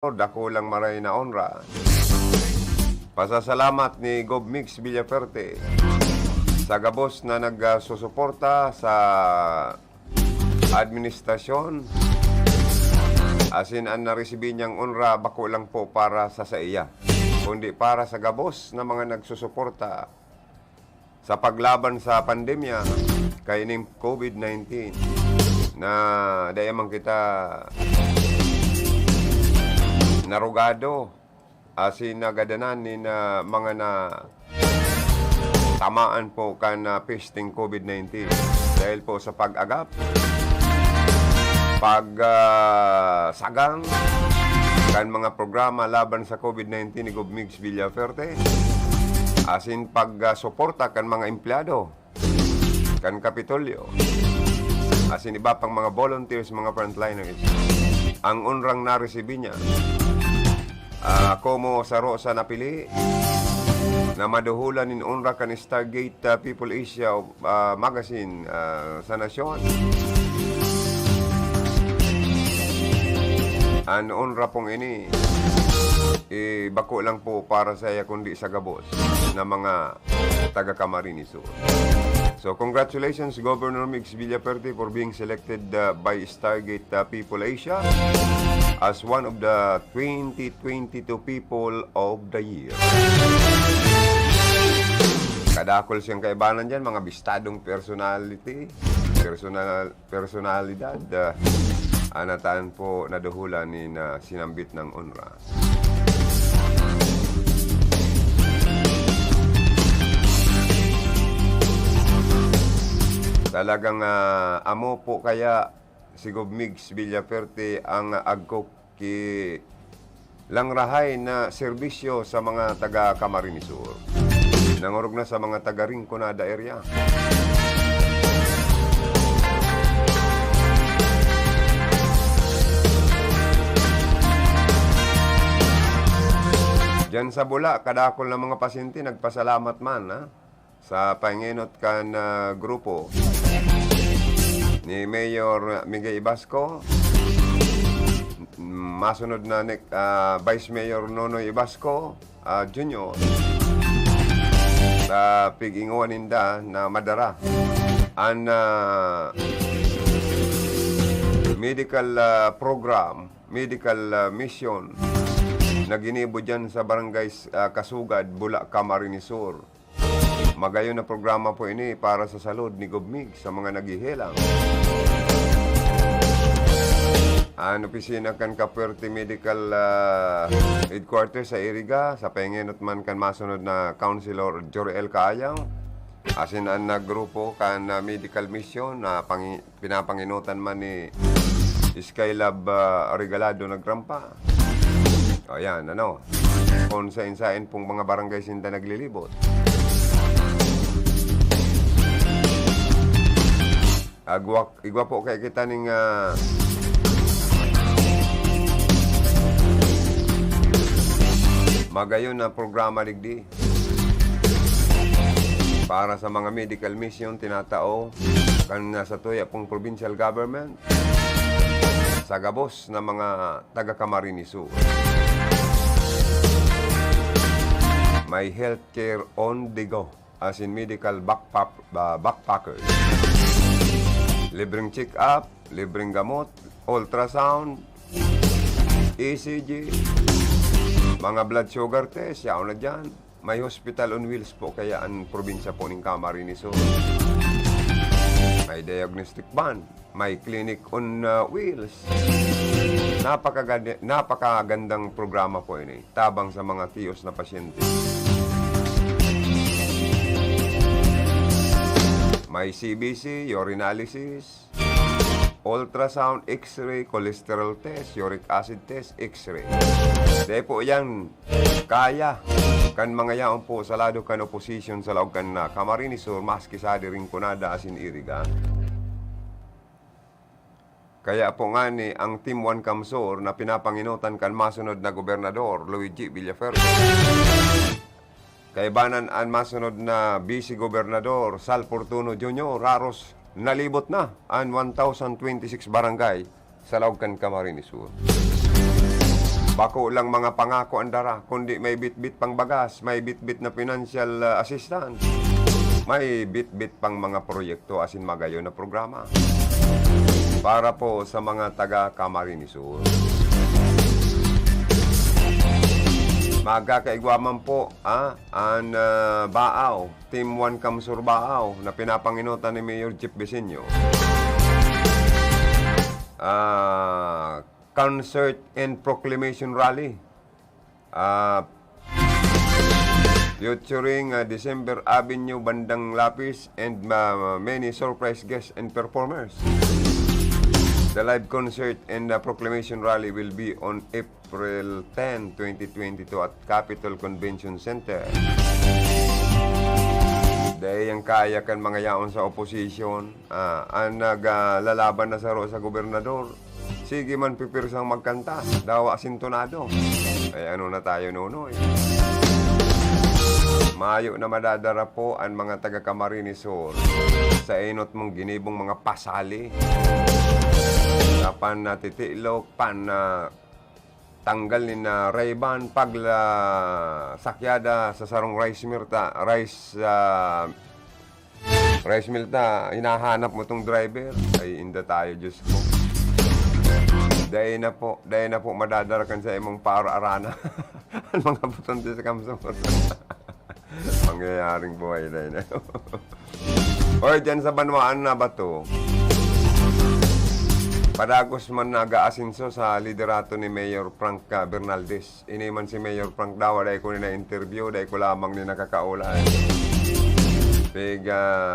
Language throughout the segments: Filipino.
Dako lang maray na onra. Pasasalamat ni Gov. Mix Villaferte sa gabos na nagsusuporta sa administrasyon. Asin ang naresibi niyang onra bako lang po para sa iya, kundi para sa gabos na mga nagsusuporta sa paglaban sa pandemya kay ning COVID-19 na dayamang kita narugado asin nagadanan ni na mga na tamaan po kan pesting COVID-19 dahil po sa pag-agap, sagang kan mga programa laban sa COVID-19 ni Gov. Mix Villaferte, asin pag-suporta kan mga empleyado kan Kapitolyo, asin iba pang mga volunteers, mga frontliners. Ang unrang naresibi niya, como sa Rosa napili na maduhulan in unra kan Stargate People Asia magazine sa nasyon. Ang unra pong ini bako lang po para sa iya kundi sa gabos na mga taga Camarines Sur. So congratulations Governor Mix Villaferte for being selected by Stargate People Asia as one of the 2022 People of the Year. Kadakol siyang kaibanan dyan, mga bistadong personalidad. Anataan po naduhulan ni na sinambit ng UNRWA. Talagang amo po kaya si Gov. Mix Villaferte ang agkok ki langrahay na serbisyo sa mga taga Camarines Sur. Nangurog na sa mga taga Rinconada area. Diyan sa Bula, kadakol na mga pasyente nagpasalamat man sa panginot kan grupo ni Mayor Miguel Ibasco, masunod na Vice Mayor Nonoy Ibasco Jr. sa pig-inguan ninda na madara ang medical program, medical mission na ginibo dyan sa barangay Kasugad, Bula, Camarines Sur. Magayon na programa po ini para sa salud ni Gov. Mix sa mga naghihilang. Ang opisina kan Kapuerte Medical Headquarters sa Iriga, sa pengenot man kan masunod na Councilor Joriel Kaayang, asin ang nagrupo kan medical mission na pinapanginutan man ni Skylab Regalado nagrampa. O yan, kung sa-insain pong mga barangay sinta naglilibot. Igwa po kay kita ning magayon na programa digdi para sa mga medical mission tinatao kan sa tuya pong provincial government sa gabos na mga taga Camarines Sur. May healthcare on the go as in medical backpackers. Libreng check-up, libreng gamot, ultrasound, ECG, mga blood sugar test, yaw na dyan. May hospital on wheels po kaya ang probinsya po ng Camarines Sur. May diagnostic van, may clinic on wheels. Napakagandang programa po ini, tabang sa mga tiyos na pasyente. May CBC, urinalysis, ultrasound, X-ray, cholesterol test, uric acid test, X-ray. Dahil po yan, kaya kan mga yaon po sa lado kan opposition sa laog kan na Camarines Sur, maski sa Rinconada asin Iriga. Kaya po nga ni ang Team 1 Camsur na pinapanginutan kan masunod na Gobernador Luigi Villaferte. Kaibanan ang masunod na Vice Gobernador Sal Fortuno Jr. Raros nalibot na ang 1,026 barangay sa laog kan Camarines Sur. Bako lang mga pangako ang dara, kundi may bit-bit pang bagas, may bit-bit na financial assistance, may bit-bit pang mga proyekto asin magayo na programa para po sa mga taga Camarines Sur. Magkakaigwaman po ang Baaw, Team 1 Kamsur Baaw na pinapanginutan ni Mayor Jeep Vicenio. Concert and Proclamation Rally featuring December Avenue, Bandang Lapis and many surprise guests and performers. The live concert and proclamation rally will be on April 10, 2022 at Capitol Convention Center. Dahil ang kaya kan mga yaon sa opposition, ang naglalaban na sa gobernador, sige man pipirsang magkanta, dawa sintonado. Ay ano na tayo nunoy. Mayo na madadara po ang mga taga Camarines Sur sa inot mong ginibong mga pasali. Pan na titilok, pan na tanggal ni na Ray-Ban pagla sakyada sa sarong rice mill ta, hinahanap mo tong driver. Ay inda tayo, Diyos ko. Dahil na po madadarakan sa imong para-arana ang mga buton sa kamsumot. Pangyayaring buhay dahil na. O dyan sa Banwaan na Bato, padagos man nag-aasinso sa liderato ni Mayor Frank Bernaldez. Iniman si Mayor Frank daw, dahil ko na-interview, dahil ko lamang ni nakakaulay.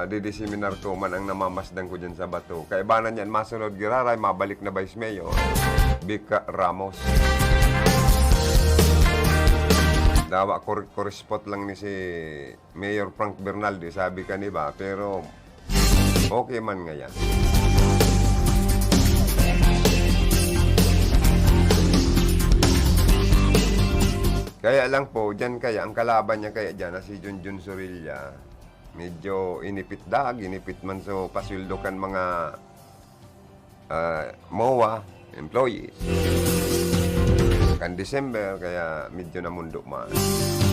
Didiseminar ko man ang namamasdan ko dyan sa Bato. Kaibanan yan, masunod giraray, mabalik na Vice Mayor, Vic Ramos. Dawa, correspond lang ni si Mayor Frank Bernaldez, sabi ka ni ba, pero okay man nga yan. Kaya lang po, dyan kaya, ang kalaban niya kaya dyan na si Junjun Sorilla, medyo inipit man so pasildo kan mga MOA employees. Kan December, kaya medyo namundo man.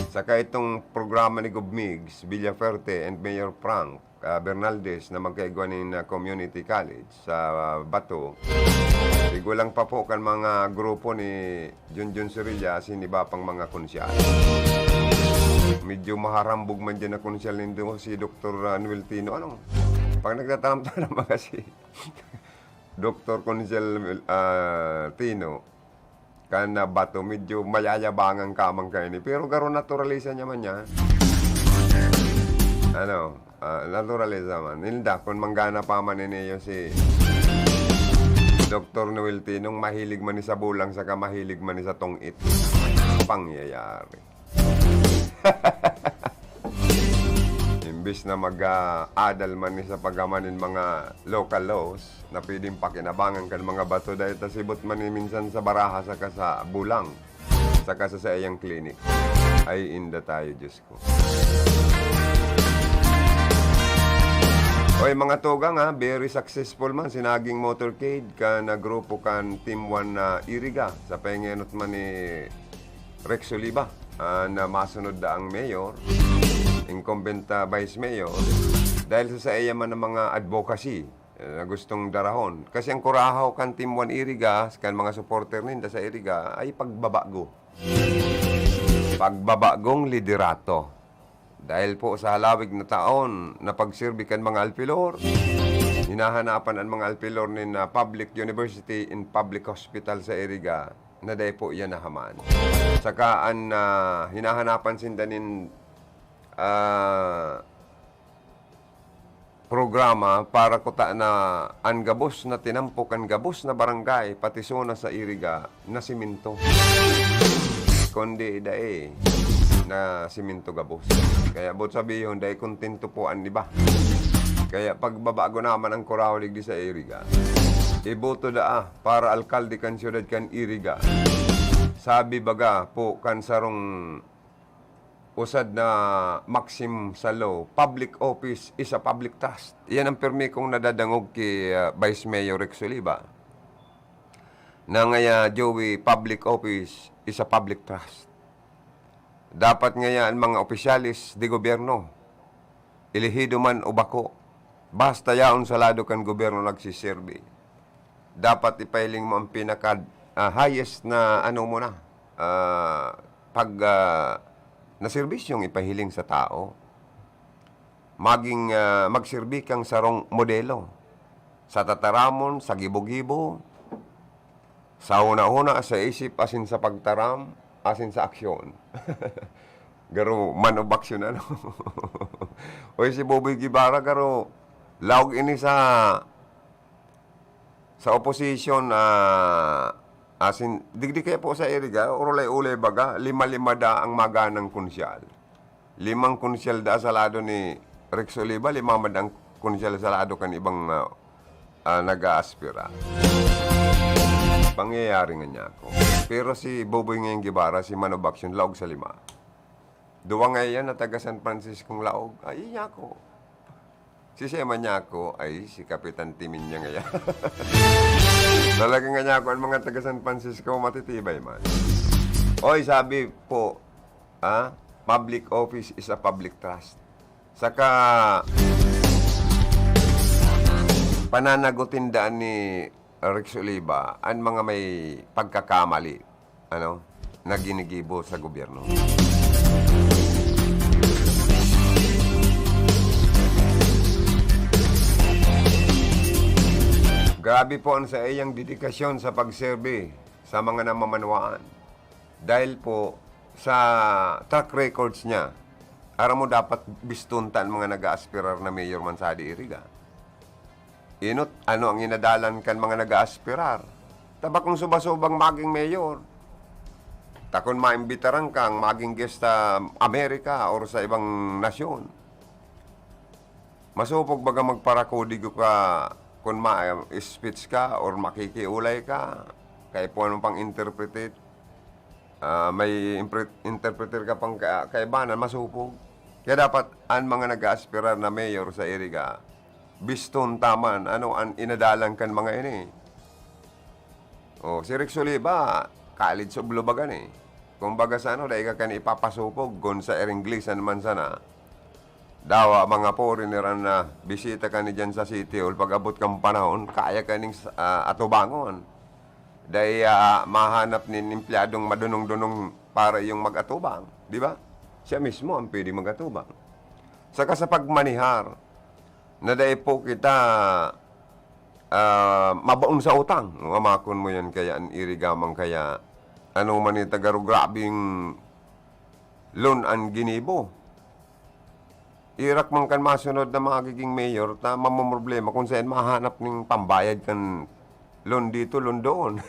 Saka itong programa ni Gobmigs, Villaferte and Mayor Frank Bernaldez na magkaigwa ng community college sa Bato. Sigo lang pa po kan mga grupo ni Junjun Sorilla siniba pang mga konsyal. Medyo maharambog man dyan na konsyal nindo si Dr. Noel Tino. Ano? Pag nagtataram-taram mga si Dr. Konsyal Tino kan Bato, medyo mayayabangan kamang kayo ni. Pero garo naturalisa niya man niya. Naturalisa man. Nilda, kung manggana pa man niyo si Dr. Noel Tinong, mahilig man ni sa bulang, saka mahilig man ni sa tongit. Pangyayari. Imbis na mag-adal man ni sa pagamanin mga local laws na pwedeng pakinabangan kan mga Bato dahil tasibot man ni minsan sa baraha saka sa bulang saka sa iyang clinic. Ay inda tayo, Diyos ko. Oy mga tugang very successful man sinaging motorcade kan na grupo kan Team 1 na Iriga sa pengenot man ni Rex Oliva na masunod da ang mayor, incumbent vice mayor, dahil sa iya man ng mga advocacy na gustong darahon. Kasi ang kurahaw kan Team 1 Iriga, kan mga supporter ninda sa Iriga ay pagbabago. Pagbabagong liderato. Dahil po sa halawig na taon na pagsirbikan mga alpilor, hinahanapan ang mga alpilor ni Public University in Public Hospital sa Iriga na dahil po yan nahaman. Saka ang hinahanapan sindanin programa para kuta na ang gabos na tinampok, ang gabos na barangay, pati suna sa Iriga na siminto. Kundi dae na siminto gabos. Kaya bot sabihin, dahil kontento po ang iba. Kaya pagbabago naman ang kurawlig di sa Iriga, iboto para alkalde kan siyudad kan Iriga. Sabi baga po kan sarong usad na maxim sa law, public office is a public trust. Yan ang permi kong nadadangog kay Vice Mayor Rex Oliva. na ngaya, Joey, public office is a public trust. Dapat ngaya ang mga opisyalis di gobyerno, ilihido man o bako, basta yaon sa lado kan gobyerno nagsiserbi. Dapat ipailing mo ang pinaka highest na ano mo na, pag na serbisyong ipahiling sa tao. Magserbi kang sarong modelo. Sa tataramon, sa gibo-gibo, sa una-una, sa isip, asin sa pagtaram, asin sa aksyon. Garo, man of action, ano? O si Boboy Guevara, garo, laog ini sa opposition, asin, digdi kaya po sa iriga, urulay-ulay baga, 5-5 da ang maganang kunsyal. 5 kunsyal da sa lado ni Rex Oliva, 5 madang kunsyal sa lado kan ibang nag-aaspira. Pangyayari nga niya ako. Pero si Boboy ngayong Guevara, si Man of Action, laog sa 5. Duwa nga yan na taga San Francisco laog, ay niya ako. Si Sema niya ako, ay si Kapitan Timin niya ngayon. Talaga nga niya ako, ang mga taga San Francisco, matitibay man. Oy, sabi po, public office is a public trust. Saka, pananagutin daan ni Rex Oliva ang mga may pagkakamali, na ginigibo sa gobyerno. Grabe po ang sa iyang dedikasyon sa pagserbe sa mga namamanwaan. Dahil po sa track records niya, aram mo dapat bistuntan mga nag-aaspirar na mayor man sa Iriga. Inot, ano ang inadalan kan mga nag-aaspirar? Tabakong subasubang maging mayor. Takon maimbitaran kang maging guest sa Amerika or sa ibang nasyon. Masupog baga magparakodigo ka kung ma-speech ka or makikiulay ka, kaya po anong pang interpretate, may interpreter ka pang kaibanan, masupog. Kaya dapat ang mga nag-aaspirar na mayor sa Iriga, biston taman, ano ang inadalang kan mga ini. O, si Rex Oliva, college sa Blubagan eh. Kung baga sa dahil ka kan ipapasupog, gun sa Inglesan man sana, dawa mga foreigner na bisita ka ni dyan sa City Hall, pag abot kang panahon, kaya ka ning atubangon. Dahil mahanap ni empleyadong madunong-dunong para yung mag-atubang. Di ba? Siya mismo ang pwede mag-atubang. Saka sa pagmanihar, na dahil po kita mabaon sa utang. Amakon mo yan kaya ang irigamang kaya ano man yung tagaro grabing loan ang ginibo. Irak man kan masunod na magiging mayor na mamamroblema kung saan mahanap ng pambayad kan loan dito, loan doon.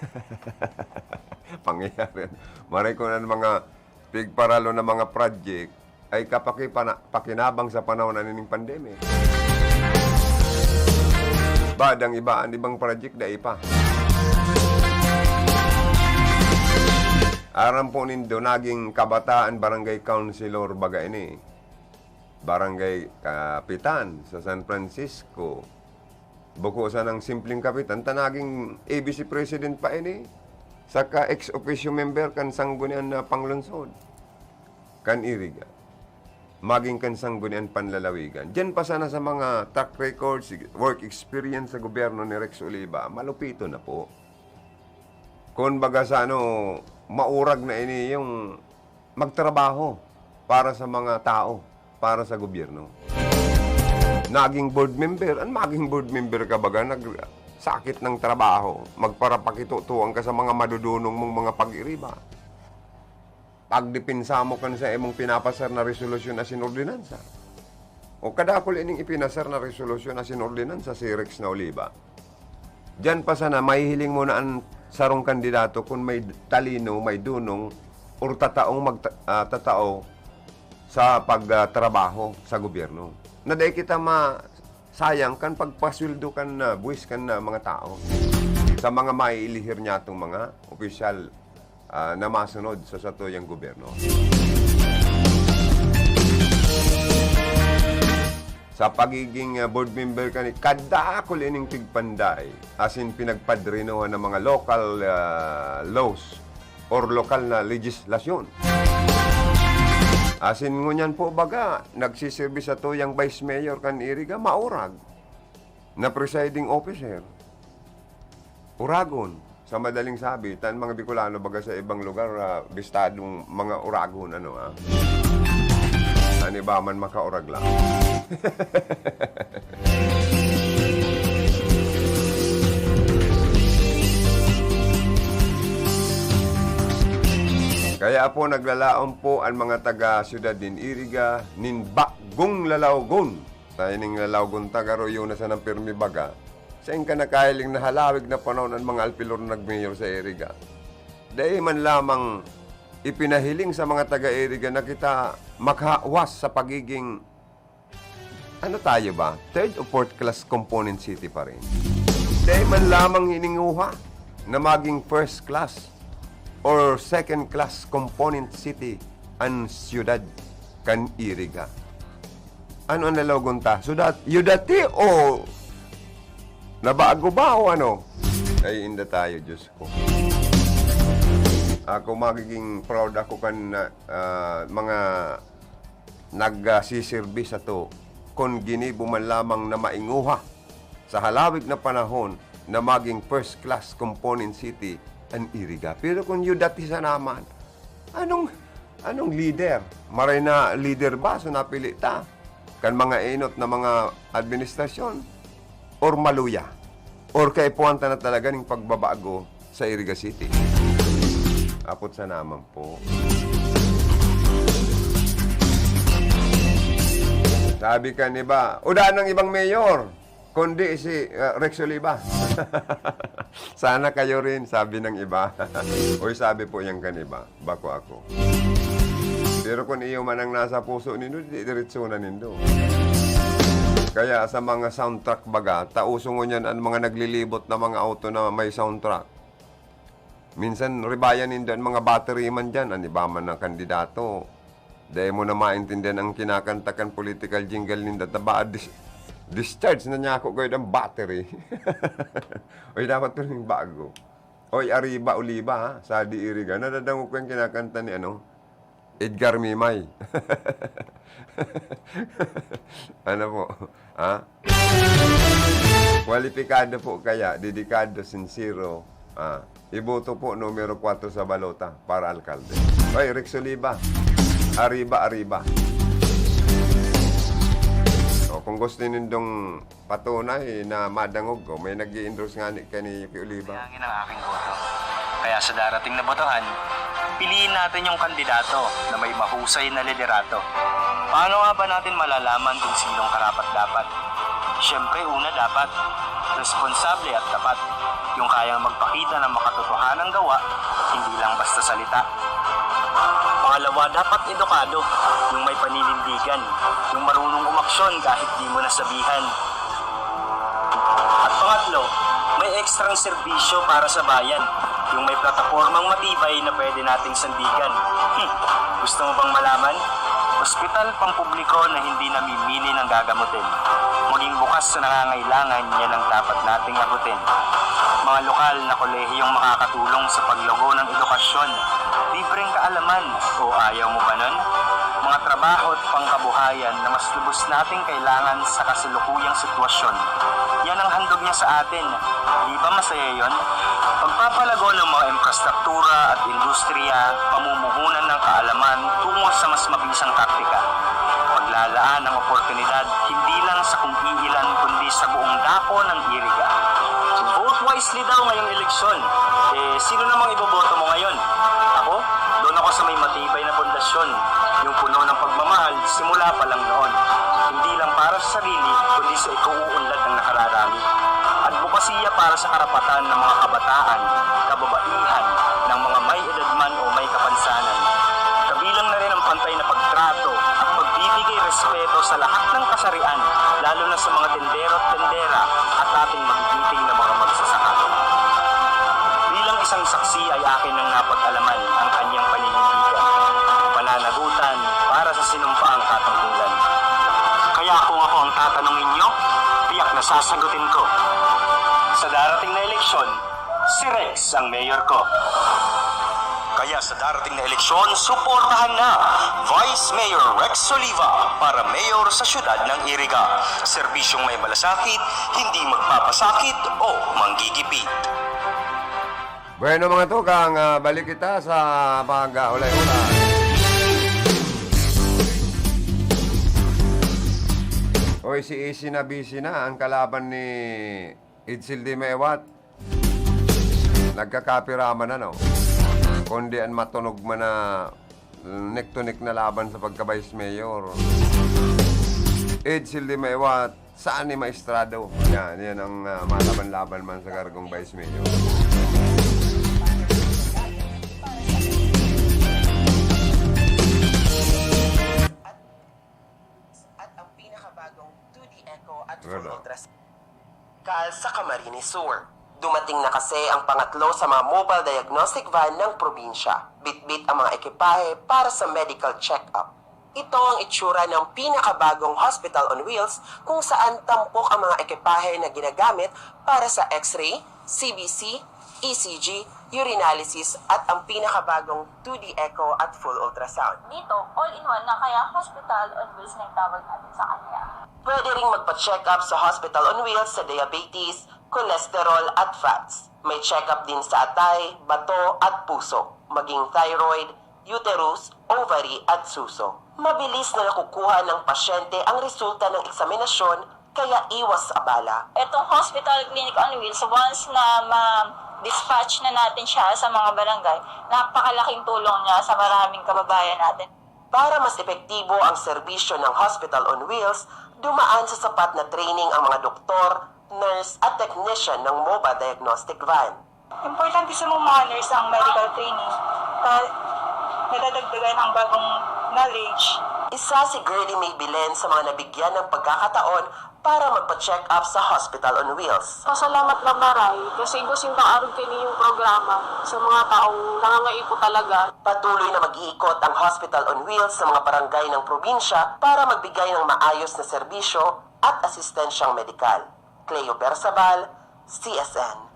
Pangyayari. Maray ko na mga pigparalo na mga project ay pakinabang sa panahon na nining pandemic. Badang iba, ang ibang project da ipa. Aram po nindo, naging kabataan barangay councilor baga ini. Barangay Kapitan sa San Francisco. Buko sa ng simpleng kapitan, tanaging ABC President pa ini. Saka ex-officio member kan sanggunian na panglunsod. Kan Iriga. Maging kan sanggunian panlalawigan. Diyan pa sana sa mga track records, work experience sa gobyerno ni Rex Oliva, malupito na po. Kung baga sa maurag na ini yung magtrabaho para sa mga tao, para sa gobyerno. Naging board member, maging board member ka baga, nagsakit ng trabaho, magparapakitutuan ka sa mga madudunong mong mga pag-iriba. Pagdipinsa mo kan sa imong pinapasar na resolusyon na sinordinansa. O kadakol ining ipinasar na resolusyon na sinordinansa si Rex na Oliva. Diyan pa sana, mahihiling mo na ang sarong kandidato kung may talino, may dunong, o tatao sa pagtrabaho sa gobyerno. Na dahil kita masayang kan pagpasweldo kan na buwis kan na mga tao sa mga maiilihir niya itong mga opisyal na masunod sa satuyang gobyerno. sa pagiging board member kani kada ako lining tigpanday as in pinagpadrinohan ng mga local laws or lokal na legislasyon. As in ngunyan po baga nagsiservice sa tuyang vice mayor kan iriga maurag na presiding officer. Uragon sa madaling sabi tan mga Bicolano baga sa ibang lugar bistadong mga uragon ani ba man makaurag lang. Kaya po naglalaon po ang mga taga Siyudad din Iriga nin bagong lalawgon. Tayo ning lalawgon tagaroyo na sa ng pirmi baga. Sa ka nakahiling na halawig na panahon ang mga alpilor nagmayor sa Iriga. Dahil man lamang ipinahiling sa mga taga-Iriga na kita makhawas sa pagiging ano tayo ba? Third or fourth class component city pa rin. Dahil man lamang hininguha na maging first class or second class component city ang siyudad kan Iriga. Ano ang lalawagon ta? Yudati o nabago ba o ano? Ay inda tayo, Diyos ko. Ako magiging proud ako kan mga nagsisirbi sa to kung ginibo man lamang na mainguha sa halawig na panahon na maging first class component city ang Iriga. Pero kung yudati sa naman, anong leader? Maray na leader ba? So napili ta? Kan mga enot na mga administrasyon? Or maluya? Or kay puwanta na talaga ng pagbabago sa Iriga City? Apot sa naman po. Sabi ka ni ba, udaan ng ibang mayor, kundi si Rex Oliva. Sana kayo rin, sabi ng iba. Uy, sabi po yung kaniba, bako ako. Pero kung iyo man ang nasa puso nindo, diretso na nindo. Kaya sa mga soundtrack baga, tauso ngo niyan ang mga naglilibot na mga auto na may soundtrack. Minsan, ribayan nindo ang mga battery man dyan, ang iba man ng kandidato. Dahil mo na maintindihan ang kinakantakan political jingle nindo, taba, discharge na niya ako kayo ng battery. Oy, dapat ito yung bago. Oy, Arriba Oliva, ha? Sa Di Iriga. Nadadango ko yung kinakanta ni Edgar Mimay. Ano po? Ha? Kwalipikado po kaya, dedikado, sincero. Iboto po numero 4 sa balota para alkalde. Oy, Rex Oliva. Arriba. Kung gusto nindong patunay na madangog ko, may nag-i-endorse nga ni Yuki Oliva. Sayangin ang aking boto. Kaya sa darating na botohan, piliin natin yung kandidato na may mahusay na liderato. Paano nga ba natin malalaman kung sinong karapat-dapat? Siyempre, una dapat, responsable at tapat. Yung kayang magpakita ng makatotohanang gawa, hindi lang basta salita. Pangalawa, dapat edukado, yung may paninindigan, yung marunong umaksyon kahit di mo nasabihan. At pangatlo, may ekstrang serbisyo para sa bayan, yung may platapormang matibay na pwede nating sandigan. Gusto mo bang malaman? Ospital pampubliko na hindi namimili ng gagamutin. Maging bukas sa nangangailangan, yan ang dapat nating abutin. Mga lokal na kolehiyong makakatulong sa paglago ng edukasyon, libreng kaalaman, o ayaw mo ba nun? Mga trabaho at pangkabuhayan na mas lubos nating kailangan sa kasalukuyang sitwasyon. Yan ang handog niya sa atin. Di ba masaya yun? Pagpapalago ng mga infrastruktura at industriya, pamumuhunan ng kaalaman tungo sa mas mabisang taktika. Paglalaan ng oportunidad, hindi lang sa kung iilan kundi sa buong dako ng Iriga. Vote wisely daw ngayong eleksyon. Sino namang iboboto mo ngayon? Ako? Doon ako sa may matibay na pundasyon. Yung puno ng pagmamahal, simula pa lang noon. Hindi lang para sa sarili, kundi sa ikuuunlad ng nakararami. Advokasya para sa karapatan ng mga kabataan, kababaihan, ng mga may edad man o may kapansanan. Kabilang na rin ang pantay na pagtrato at pagbibigay respeto sa lahat ng kasarian, lalo na sa mga tendero at tendera at ating magigiting na mga magsasaka. Bilang isang saksi ay akin nang napag-alaman ang kanyang paninindigan, pananagutan para sa sinumpaang katungkulan. Kaya kung ako ang sasagutin ko. Sa darating na eleksyon, si Rex ang mayor ko. Kaya sa darating na eleksyon, suportahan na Vice Mayor Rex Oliva para mayor sa syudad ng Iriga. Serbisyong may malasakit, hindi magpapasakit o manggigipit. Bueno mga tukang, balik kita sa pag-ulay-ulay. Oy, si Isi na busy na ang kalaban ni Idsil Di Mewat. Nagkakapiraman na, no? Kundi ang matunog man na neck-to-neck na laban sa pagka-vice mayor. Idsil Di Mewat, saan ni Maestrado? Yan ang malaban-laban man sa kargong vice mayor. Sa Camarines Sur. Dumating na kasi ang pangatlo sa mga mobile diagnostic van ng probinsya. Bit-bit ang mga ekipahe para sa medical check-up. Ito ang itsura ng pinakabagong hospital on wheels kung saan tampok ang mga ekipahe na ginagamit para sa x-ray, CBC, ECG, urinalysis at ang pinakabagong 2D echo at full ultrasound. Dito, all-in-one na kaya hospital on wheels na yung tawag natin sa kanya. Pwede ring magpa-check up sa hospital on wheels sa diabetes, cholesterol at fats. May check-up din sa atay, bato at puso, maging thyroid, uterus, ovary at suso. Mabilis na nakukuha ng pasyente ang resulta ng eksaminasyon kaya iwas sa abala. Itong hospital clinic on wheels, once na ma-dispatch na natin siya sa mga barangay, napakalaking tulong niya sa maraming kababayan natin. Para mas epektibo ang serbisyo ng hospital on wheels, dumaan sa sapat na training ang mga doktor, nurse at technician ng mobile diagnostic van. Importante sa mga nurse ang medical training na nadadagdagan ang bagong knowledge. Isa si Gertie May Bilen sa mga nabigyan ng pagkakataon para magpa-check up sa hospital on wheels. Pasalamat na maray kasi gusto arog kini yung programa sa mga taong nangangaipo talaga. Patuloy na mag-iikot ang hospital on wheels sa mga barangay ng probinsya para magbigay ng maayos na serbisyo at asistensyang medikal. Cleo Bersabal, CSN.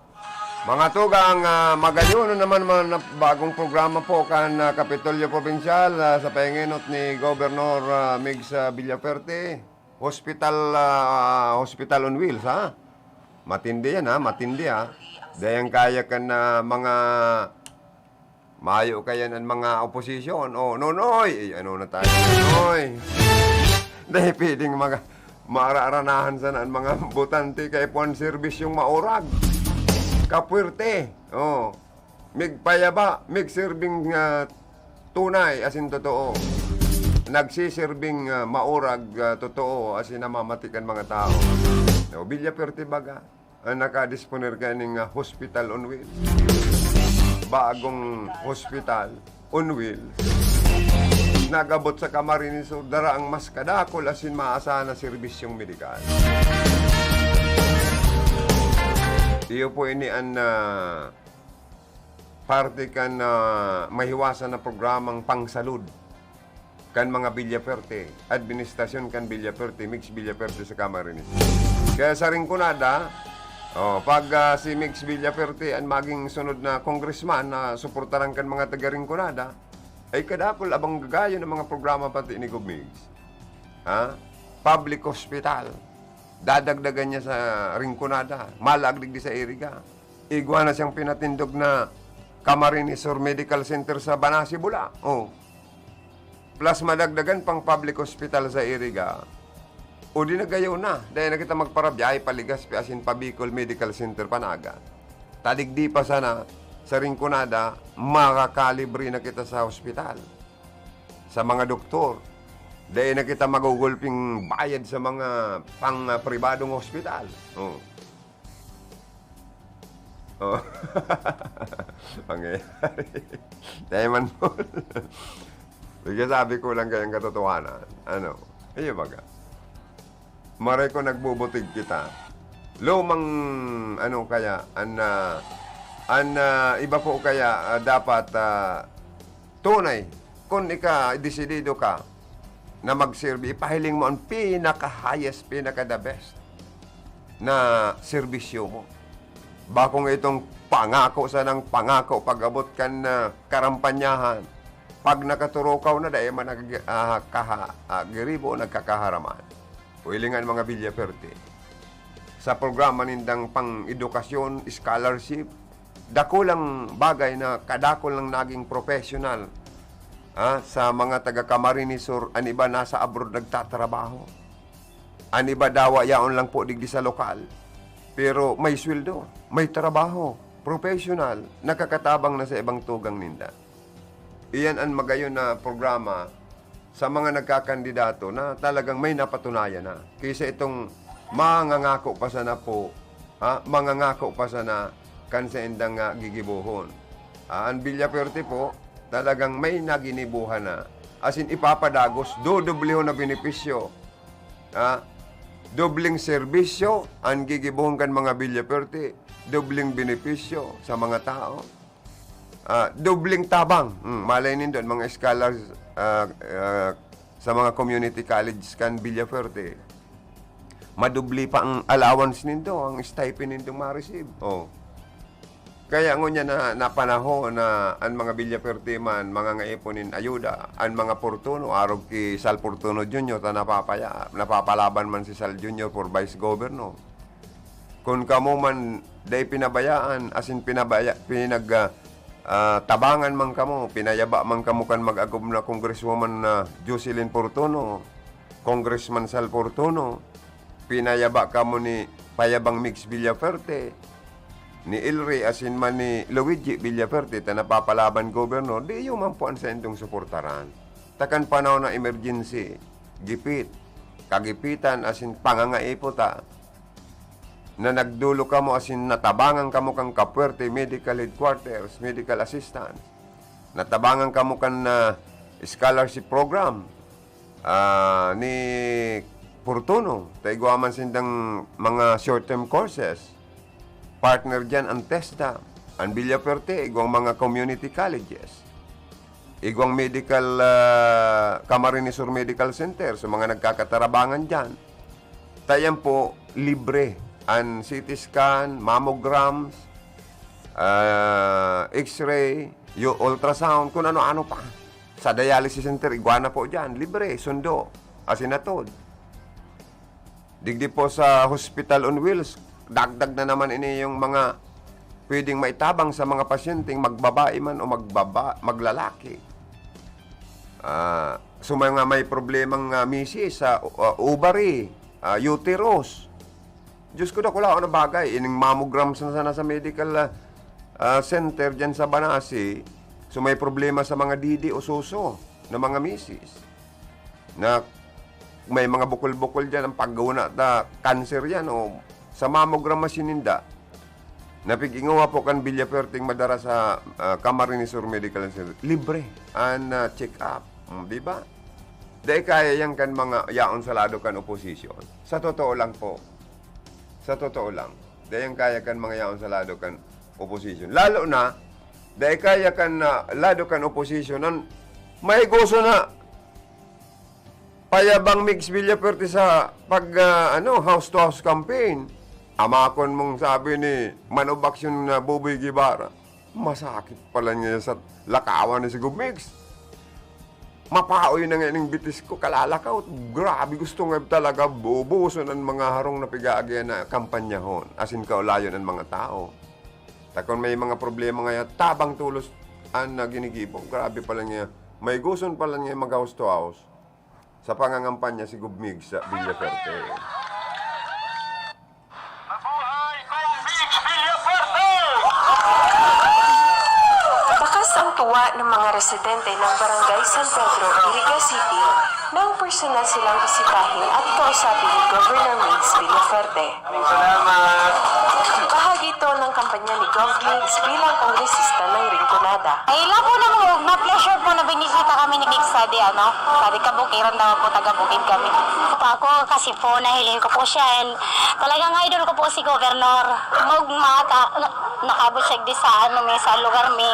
Mga tugang, magayon naman na bagong programa po kan Kapitolyo Provincial sa pahinginot ni Governor Migs Villaferte. Hospital on wheels, ha? Matindi yan, ha? Matindi, ha? Dahil kaya ka na mga mayo kaya ng mga oposisyon. Oh, nonoy! Ano na tayo? Nonoy! Dahil pwedeng mararanahan sa ang mga butante kay puan service yung maurag. Kapwerte. Oh. Migpayaba, migserving tunay as in totoo. Nagsiserving maurag totoo as in namamatikan mga tao. No, Villaferte baga ang nakadisponer kaning hospital on wheels. Bagong hospital on wheels. Nagabot sa Camarines Sur, dara ang mas kadakol as in maasahan na serbisyong medikal. Iyo po ini ang parte kan mahiwasan na programang pangsalud kan mga Villaferte, administrasyon kan Villaferte, Mix Villaferte sa Camarines. Kaya sa Rinconada, pag si Mix Villaferte ang maging sunod na congressman na suportaran kan mga taga Rinconada, ay kadakol abang gagayo ng mga programa pati ni Gob Migs. Public hospital. Dadagdagan niya sa Rinconada. Malagdig di sa Iriga. Igwa na siyang pinatindog na Camarines Sur Medical Center sa Banasi, Bula. Plus madagdagan pang public hospital sa Iriga. O di nagayaw na. Dahil na kita magparabiyay, paligas, asin Pabicol Medical Center, Panaga. Taligdi pa sana sa Rinconada, makakalibre na kita sa hospital. Sa mga doktor. Dahil na kita magugulping bayad sa mga pang-pribadong hospital. Pangyayari. Dahil man po. Sabi ko lang kayang katotohanan. Iyo baga. Maray ko nagbubutig kita. Lumang, kaya, iba po kaya dapat tunay. Kung desidido ka, na mag-serve, ipahiling mo ang pinaka-highest, pinaka-the best. na serbisyo mo. Bakong itong pangako sa ng pangako pag-abot kan na karampanyahan. Pag nakaturukaw na dahil man giribo nagkakaharaman. Uilingan mga Villaperte. Sa programa nindang pang-edukasyon, scholarship, dakulang bagay na kadakol lang naging professional sa mga taga-Camarines Sur, aniba nasa abroad nagtatrabaho. Aniba dawa yaon lang po digdi sa lokal. Pero may sweldo, may trabaho, professional, nakakatabang na sa ibang tugang ninda. Iyan ang magayon na programa sa mga nagkakandidato na talagang may napatunayan na. Kaysa itong mangangako pa sana po, mangangako pa sana kansa indang gigibuhon. Ang Villaperte po, talagang may naginibuhan na. As in, ipapadagos, dodobliho na benepisyo. Dobling serbisyo, ang gigibuhon kan mga Villaperte, dobling benepisyo sa mga tao. Dobling tabang. Malay nindon, mga scholars sa mga community college kan Villaperte. Madubli pa ang allowance nindo, ang stipend nindo ma-receive. Kaya ngunya na panahon na ang mga Villaperte man, mga ngaiponin ayuda, ang mga Portuno, arog ki Sal Portuno Jr. ta napapalaban man si Sal Jr. for Vice Governor. Kung kamo man day pinabayaan, asin tabangan man kamo, pinayaba man kamo kan mag-agom na Congresswoman na Jocelyn Portuno, Congressman Sal Portuno, pinayaba kamo ni Payabang Mix Villaperte, ni Ilri asin man ni Luigi Villaperte ta napapalaban gobernador, di yung man po ang sendong suportaran. Takan panahon na emergency, gipit, kagipitan asin pangangaipo ta, na nagdulo ka mo asin natabangan ka mo kang Kapuerte Medical Headquarters, Medical Assistance, natabangan ka mo kan scholarship program ni Portuno, taiguaman sindang mga short-term courses. Partner dyan ang TESDA, ang Villaperte, igwang mga community colleges, igwang medical, Camarines Sur Medical Center, sa mga nagkakatarabangan dyan. Tayan po, libre, ang CT scan, mammograms, X-ray, ultrasound, kung ano-ano pa. Sa dialysis center, iguana po dyan, libre, sundo, asinatod. Digdi po sa Hospital on Wheels, dagdag na naman ini yung mga pwedeng maitabang sa mga pasyenteng magbabae man o maglalaki. So mga may problemang misis sa ovary, uterus. Diyos ko na kula na bagay. Ining mammograms na sana sa medical center dyan sa Banasi. So may problema sa mga didi o suso na mga misis. Na may mga bukol-bukol dyan ang paggawa na cancer yan o sa mammogram masininda. Napigingawa po kan Villaperte madara sa Camarines Sur Medical Center. Libre ang check-up. Di ba? Dahil kaya yan kan mga yaon salado kan oposisyon. Sa totoo lang po. Sa totoo lang. Dahil kaya kan mga yaon salado kan oposisyon. Lalo na, dahil kaya kan lado kan oposisyon, may gusto na Payabang Mix Villaperte sa house-to-house campaign. Amakon mong sabi ni Manobaksyon na Boboy Guevara, masakit pala niya sa lakawan ni si Mix. Mapaoy na nga ng bitis ko, kalalakaw. Grabe, gusto nga talaga bubuso ng mga harong na pigaagyan na kampanyahon. Asin kaulayon ng mga tao. Takon may mga problema nga tabang tulos ang ginigibo. Grabe pala niya. May gusto pala niya mag-house-to-house sa pangangampanya si Gubmig sa Villaperte. Bakas ang tuwa ng mga residente ng Barangay San Pedro, Iriga City nang personal silang bisitahin at kausapin ni Governor Migs Villaperte. Salamat! Bahagi ito ng kampanya ni Gov Migs bilang kongresista ng Rinconada. Ay, lang po na mo, ma-pleasure po na binisita kami ni Big Sadi, Sadi Kabukiran daw po, taga-Bukid kami. Ako kasi po, nahilin ko po siya, and talagang idol ko po si Governor. Nakabot siya di sa, sa lugar mi,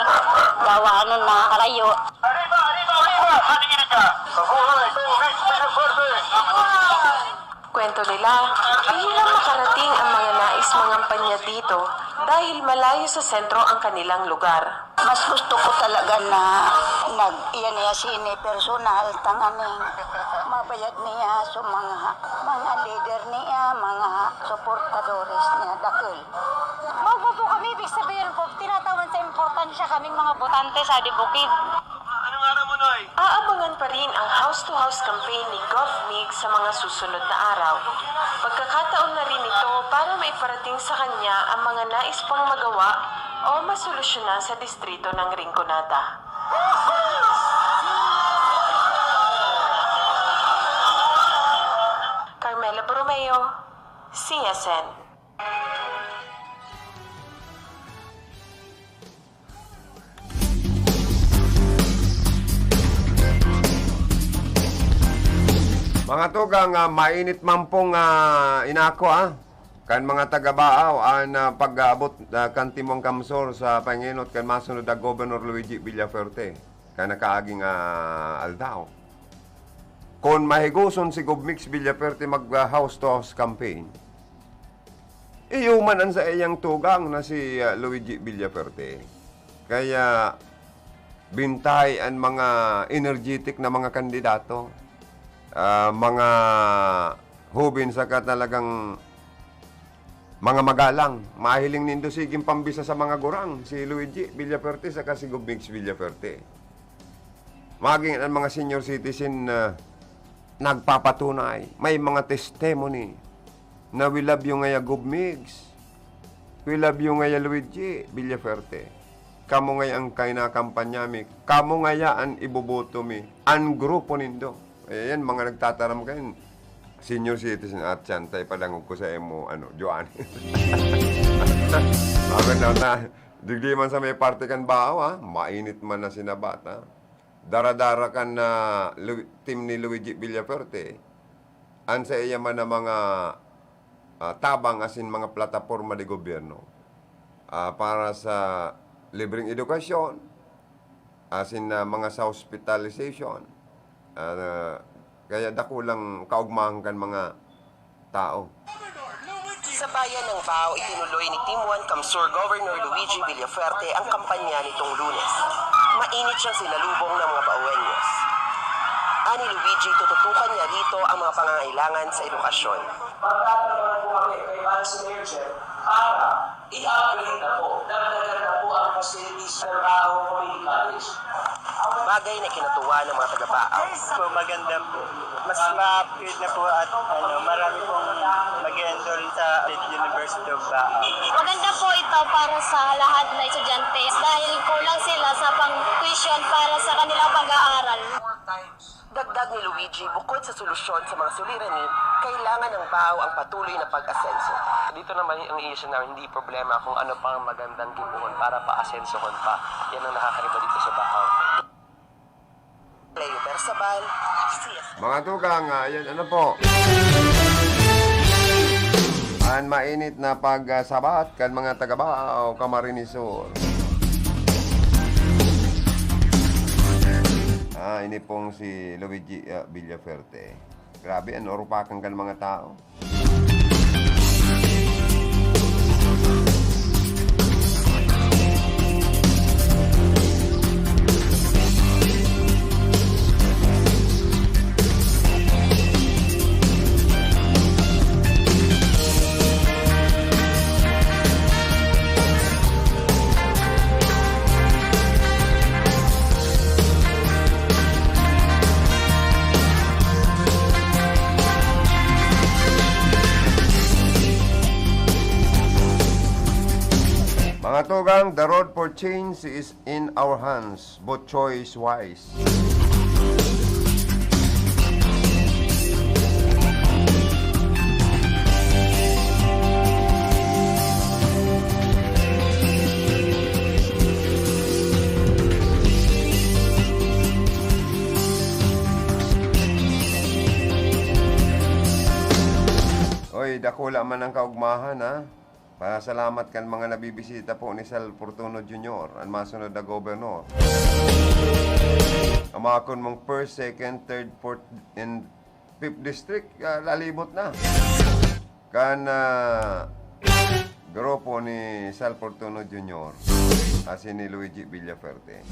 gawa, nakakalayo. Arriba, arriba, arriba! Hatingin ka! Mabuhay! Villaperte! kwento nila, bihirang makarating ang mga nais mangampanya dito dahil malayo sa sentro ang kanilang lugar. Mas gusto ko talaga na iyan niya sini personal tanganing mabayad niya sa mga leader niya, mga suportadores niya dakil. Magbo po kami, ibig sabihin po, tinatawan sa importansya kaming mga botante sa Dibukid. Aabangan pa rin ang house-to-house campaign ni Gov. Mig sa mga susunod na araw. Pagkakataon na rin ito para maiparating sa kanya ang mga nais pang magawa o masolusyonan sa distrito ng Rinconada. Carmela Borromeo, CSN. Mga tugang, mainit man pong inako kan mga taga-Baaw ang pag-aabot kan Timong Kamsor sa Panginot kan masunod na Governor Luigi Villafuerte kan nakaaging aldaw. Kung mahiguson si Govmix Villafuerte mag-house-to-house campaign, iyuman sa iyang tugang na si Luigi Villafuerte. Kaya bintay ang mga energetic na mga kandidato, mga hubin sa talagang mga magalang, mahiling nindo siging pambisa sa mga gurang, si Luigi Villafuerte sa si Govmix Villafuerte. Maging ang mga senior citizen na nagpapatunay, may mga testimony na we love you ngaya Govmix, we love you ngaya Luigi Villafuerte. Kamo ngaya ang kainakampanya mi, kamo ngaya ang iboboto mi, ang grupo nindo. Ayan, mga nagtataram kayo, senior citizen at siyantay padangog ko sa emo, Joan. Bakit na, digdi man sa may parte kan Baaw, mainit man na sinabata. Dara-dara kan na team ni Luigi Villafuerte, an sa iya man na mga tabang asin mga plataforma de gobyerno para sa libreng edukasyon, asin na mga sa hospitalization. Kaya dakulang kaugmahan kan mga tao. Sa bayan ng Baaw, itinuloy ni Team 1 Kamsur Governor Luigi Villafuerte ang kampanya nitong Lunes. Mainit siyang sinalubong ng mga Bawenyos. Ani Luigi, tututukan niya rito ang mga pangangailangan sa edukasyon. Pagkatalaman po kami kay Vice Mayor Jeff para i-upgrade na po, dagdagan na po ang facilities ng Baaw Community College. Bagay na kinatuwa ng mga taga-Baaw. So maganda po. Mas ma-upgrade na po at marami pong mag-enroll sa University of Baaw. Maganda po ito para sa lahat na estudyante dahil kulang sila sa pang-tuition para sa kanilang pag-aaral. Dagdag ni Luigi, bukod sa solusyon sa mga suliranin, kailangan ng Baaw ang patuloy na pag-asenso. Dito naman ang issue namin, hindi problema kung ano pang magandang gibuhon para pa-asensohon pa. Yan ang nakakariba dito sa Baaw. Leo Bersabal, CSN. Mga tugang, yan po. Ang mainit na pagsabat kan mga taga-Baaw, Camarines Sur. Ini pong si Luigi Villafuerte. Grabe, rupakan kan mga tao. Mga tugang, the road for change is in our hands, but choice wise. Oy, dakula man ang kaugmahan, Pasalamat kan mga nabibisita po ni Sal Fortuno Jr., ang masunod na gobernador. Amakon mong 1st, 2nd, 3rd, 4th, and 5th District, lalibot na. Kan grupo ni Sal Fortuno Jr. Asin ni Luigi Villaferte.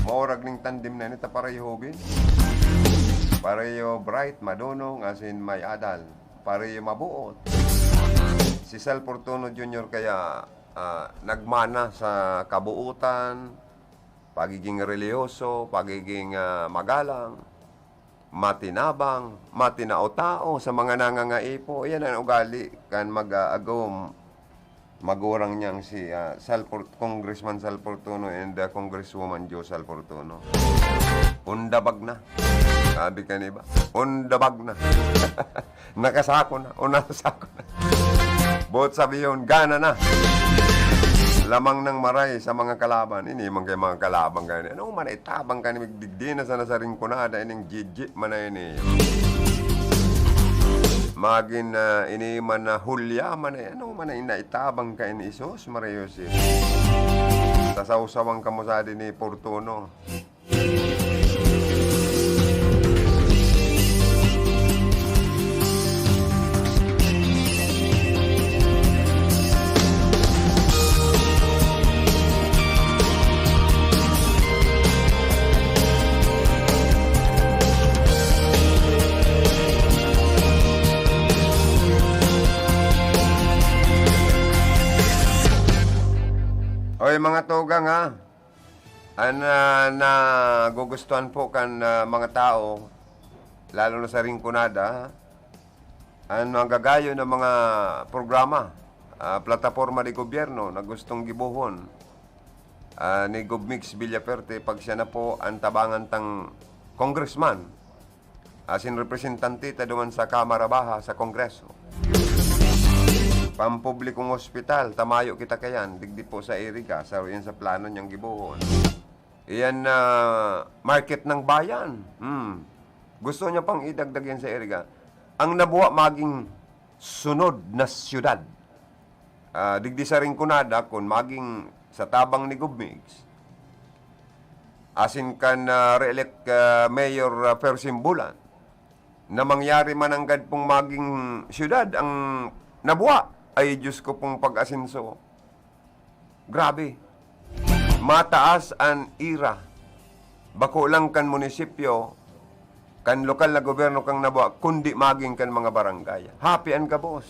Maurag ning tandem na nita pareho hobin. Pareho bright, madunong, asin may adal. Pareho mabuot. Si Sal Fortuno Jr. kaya nagmana sa kabuutan, pagiging reliyoso, pagiging magalang, matinabang, matinao-tao sa mga nangangaipo. Yan ang ugali kan mag-agom magurang niyang si Congressman Sal Fortuno and Congresswoman Jo Sal Fortuno. Undabag na. Sabi ka ba? Undabag na. Nakasako na. O nasako na. Bot sabi yun, gana na. Lamang ng maray sa mga kalaban. Ini man kay mga kalaban gani. Ano man itabang ka ni migdigdi na sa nasaring kunada ining jijit man na ini. Magin ini man na hulya man na ano man na inaitabang ka ini Isus Mario si. Tasawsawang kamo sa ni Fortuno. Oy mga tugang ha, na gugustuhan po kan mga tao, lalo na sa Rinconada, ang gagayo ng mga programa, plataforma ni gobyerno na gustong gibuhon ni Gobmix Villaferte pag siya na po ang tabangan tang congressman, asin representante ta duman sa Kamara Baha sa Kongreso. Pampublikong ospital, tamayo kita kayan, digdi po sa Iriga, yan sa plano niyang gibuhon. Iyan na market ng bayan. Gusto niya pang idagdag yan sa Iriga. Ang nabuwa maging sunod na siyudad. Digdi sa Rinconada, kung maging sa tabang ni Gobmix, asin kan re-elect Mayor Persimbulan, na mangyari man ang pong maging siyudad, ang nabuwa, ay Diyos ko pong pag-asinso. Grabe. Mataas ang ira. Bako lang kan munisipyo, kan lokal na gobyerno kang nabuwa, kundi maging kan mga barangay. Happy an ka, boss.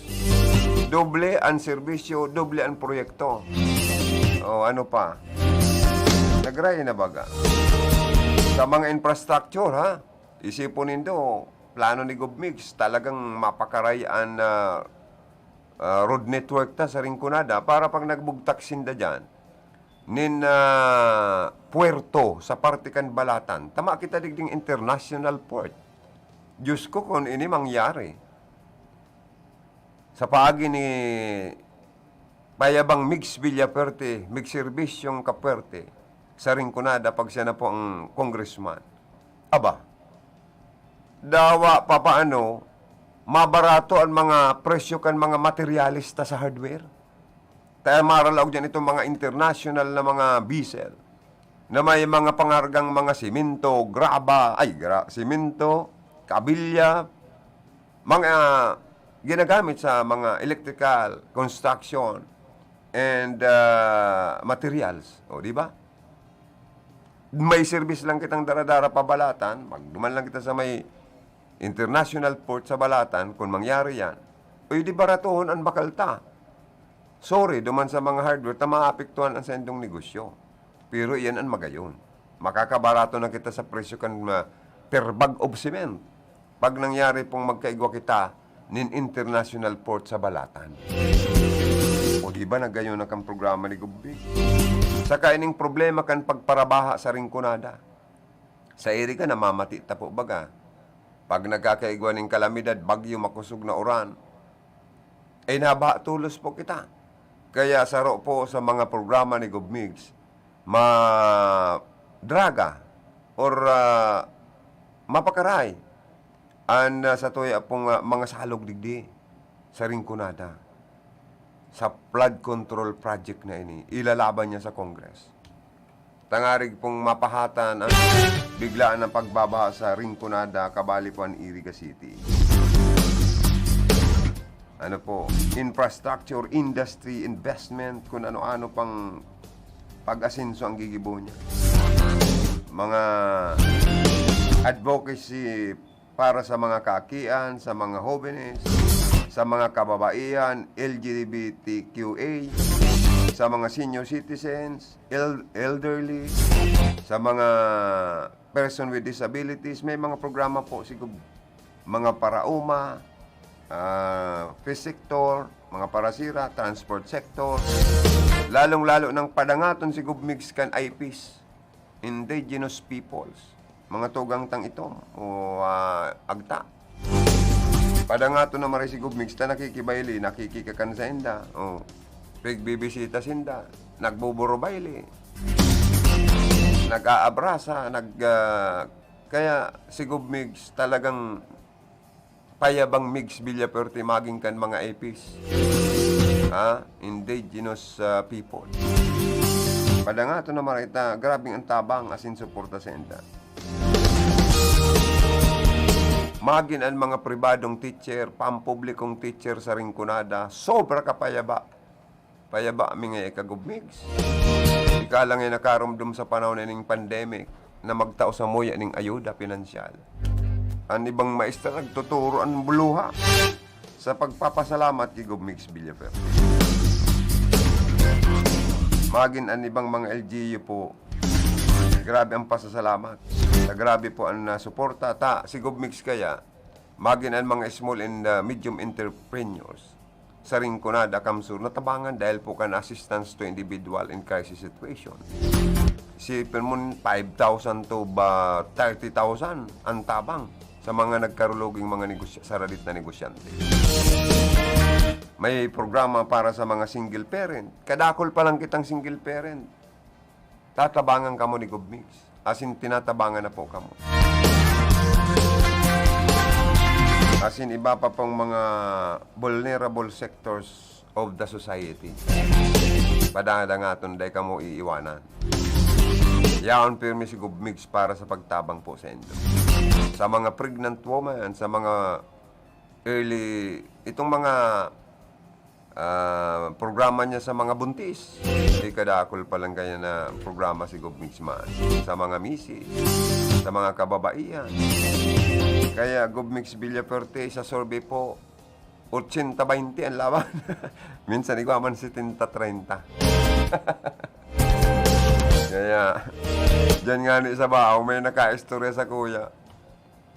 Doble ang serbisyo, doble ang proyekto. O ano pa? Nagray na baga. Sa mga infrastructure, ha? Isipon nindo, plano ni Gobmix, talagang mapakarayan na road network ta sa Rinconada para pag nagbugtak sinda dyan nin puerto sa partikan Balatan. Tama kita digding international port. Diyos ko kung ini mangyari sa paagi ni Payabang Mix Villaferte, Mix Servisyong Kapwerte sa Rinconada pag siya na po ang congressman. Aba, dawa papaano mabarato ang mga presyo kan mga materialista sa hardware. Tayo maralaog dyan itong mga international na mga bisel na may mga pangargang mga simento, simento, kabilya, mga ginagamit sa mga electrical, construction, and materials. O, di ba? May service lang kitang daradara pabalatan, magduman lang kita sa may international port sa Balatan, kung mangyari yan, o di baratuhon ang bakalta. Sorry, duman sa mga hardware, maapektuhan ang sendong negosyo. Pero yan ang magayon. Makakabarato na kita sa presyo kan per bag of cement. Pag nangyari pong magkaigwa kita nin international port sa Balatan. O di ba nagayon na kang programa ni Gubbi? Sa kaining problema kan pagparabaha sa Rinconada. Sa Iriga, namamati ta po baga. Pag nagkakaigwa ng kalamidad, bagyo, makusog na uran, ay nabatulos po kita. Kaya saro po sa mga programa ni Gobmix, madraga or mapakaray an sa tuya pong mga salog digdi sa Rinconada. Sa flood control project na ini, ilalaban niya sa Congress. tangarig pong mapahatan ang biglaan ng pagbabaha sa Rinconada, Cabalipuan, Iriga City. Ano po, infrastructure, industry, investment, kung ano-ano pang pag-asenso ang gigibo niya. Mga advocacy para sa mga kakian, sa mga jóvenes, sa mga kababaihan, LGBTQA, sa mga senior citizens, elderly, sa mga person with disabilities. May mga programa po siguro, mga parauma, fish sector, mga parasira, transport sector, lalong-lalo ng padangaton si Gubmix kan IPs, indigenous peoples, mga tugang tang itom o agta. Padangaton na maray si Gubmix ta nakikibayli, nakikikakan sa inda, o pigbibisita sinda, nagbuburo bayli, nag-aabrasa, kaya si Gubmix talagang payabang Migs Villafuerte maging kan mga APs. Indigenous people. Pada nga ito na marita, grabing ang tabang asin suporta sa enda. Magin ang mga pribadong teacher, pampublikong teacher sa Rinconada, sobra ka payaba. Payaba aming ikagubmigs. Ika lang ay nakarumdum sa panahon ng pandemic na magtao sa muya ng ayuda pinansyal. Ang ibang maestra nagtuturo ang buluha sa pagpapasalamat kay Gubmix Villafuerte. Magin ang ibang mga LGU po, grabe ang pasasalamat. Grabe po ang suporta. Si Gubmix kaya, magin ang mga small and medium entrepreneurs sa Rinconada, Kamsur, natabangan dahil po kan assistance to individual in crisis situation. Isipin mo, 5,000 to ba 30,000 ang tabang sa mga nagkaruloging mga saralit na negosyante. May programa para sa mga single parent. Kadakol pa lang kitang single parent. Tatabangan ka mo ni Gubmix. As in, tinatabangan na po ka mo. As in, iba pa pong mga vulnerable sectors of the society. Padadangaton, day ka mo iiwanan. Yaon pirmi si Gubmix para sa pagtabang po sa endo. Sa mga pregnant woman, sa mga early, itong mga programa niya sa mga buntis. Kadakol pa lang kaya na programa si Gubmix man. Sa mga misis, sa mga kababaihan. Kaya Gubmix Villafuerte sa survey po, 80-20 ang laban. Minsan iguaman 70-30. Kaya, dyan nga ni sa Bao, may naka-istorya sa kuya.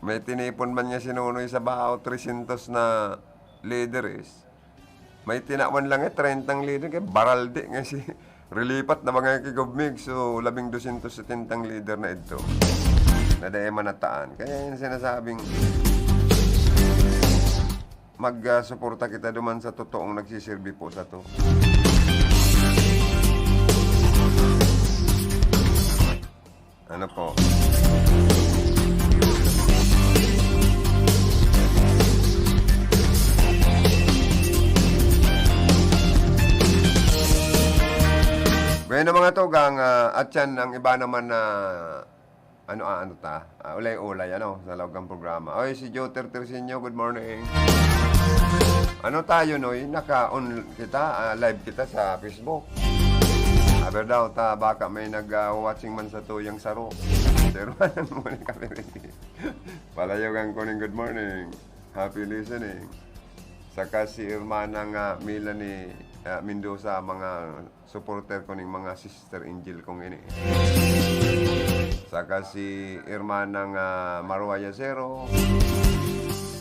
May tinipon man niya sinunoy sa Bao, 300 na leaders. May tinawan lang 30 leader, kaya baraldi nga si relipat na mga kigubmig. So, 1270 leader na ito. Nadae manataan. Kaya yung sinasabing, mag-suporta kita duman sa totoong nagsisilbi po sa to. Ano po? Bueno mga tugang, at yan ang iba naman na ulay-ulay, sa loob ng programa. Oy, si Joe Tertersinio, good morning. Ano tayo, Noy? Naka-on kita, live kita sa Facebook. Aber daw, baka may nag-watching man sa tuyang saro. Pero anong muna kami rin. Palayogan ko ng good morning. Happy listening. Saka si Irmanang Melanie Mendoza, mga supporter ko ng mga Sister Angel kong ini. Saka si Irmanang Marwaya Zero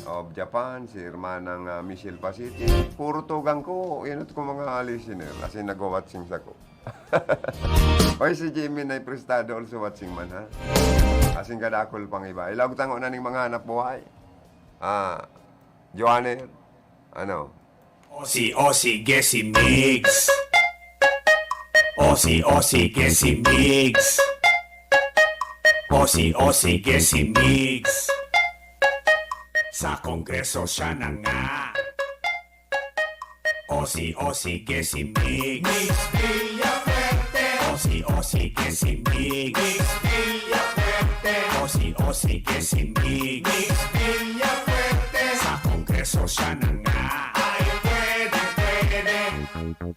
of Japan, si Irmanang Michelle Pasiti. Puro tugang ko, inot ko mga listener. Kasi nag-watching sa ko. Oy, si Jimmy na prestado also watching man, ha? Kasing kadakol pang iba. Ilawag tango na ng mga hanap buhay. Joanner, Osi, Gesi Migs. Osi, Gesi Migs. Osi, Gesi Migs. Sa kongreso siya na nga. Osi, Gesi Migs. Osi que si Migs. Migs Villafuerte. Osi que si Migs. Migs Villafuerte. Sa Kongreso siya na nga. Ay pwede.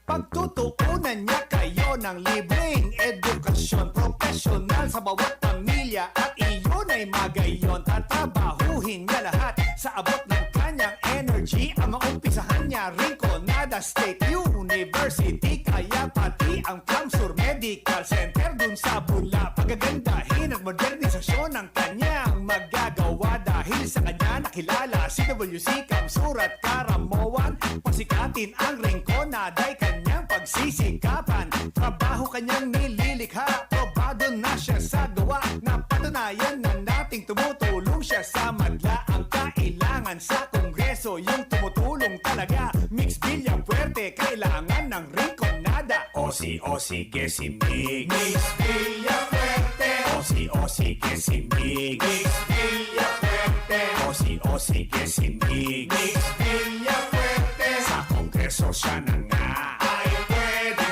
Pagtutuunan niya kayo ng libreng edukasyon profesional sa bawat pamilya at iyon ay magayon. Tatrabahuhin niya lahat sa abot ng kanyang energy. Ang maumpisahan niya Rinconada State University, kaya pati ang Camsur Medical Center dun sa Bula. Pagagandahin at modernisasyon ng kanyang magagawa dahil sa kanya nakilala si WC Camsur at Karamoan. Pasikatin ang Rinconada ay kanyang pagsisikapan. Trabaho kanyang nililikha, probado na siya sa gawa. Napatunayan na nating tumutulong siya sa madla. Ang kailangan sa Kongreso, yung tumutulong talaga. Mix Villafuerte, kailangan ng Rinconada. Osi que si Migs. Mix Villafuerte. Osi que si Migs. Mix Villafuerte. Osi que si Migs. Mix Villafuerte. Sa Kongreso siya na nga. Ay pwede.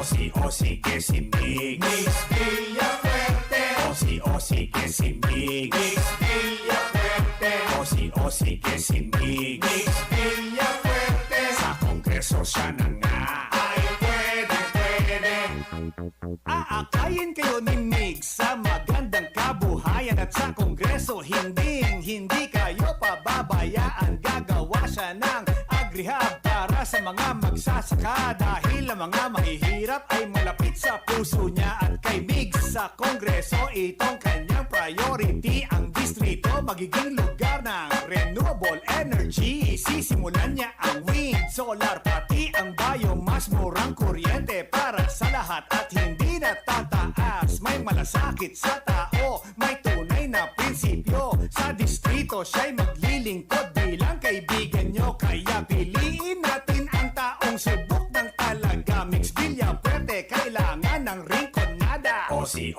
Osi que si Migs. Mix Villafuerte. Osi que si Migs. Mix Villafuerte. Osi que si Migs. Mix Villafuerte. Sa Kongreso siya na nga. Ay pwede. Aakayin kayo ni Migs sa magandang kabuhayan at sa Kongreso hindi kayo pababayaan. Gagawa siya ng agrihab para sa mga magsasaka dahil ang mga mahihirap ay malapit sa puso niya. At kay Migs sa Kongreso, itong kanyang priority. Ang distrito magiging lugar ng renewable energy. Sisimulan niya ang wind, solar, pati ang biomass. Murang kuryente para sa lahat at hindi na tataas. May malasakit sa tao, may tunay na prinsipyo. Sa distrito siya'y maglilingkod bilang kaibigan nyo. Kaya piliin natin ang taong subok ng talaga. Mix Villafuerte, kailangan ng Rinconada. Osi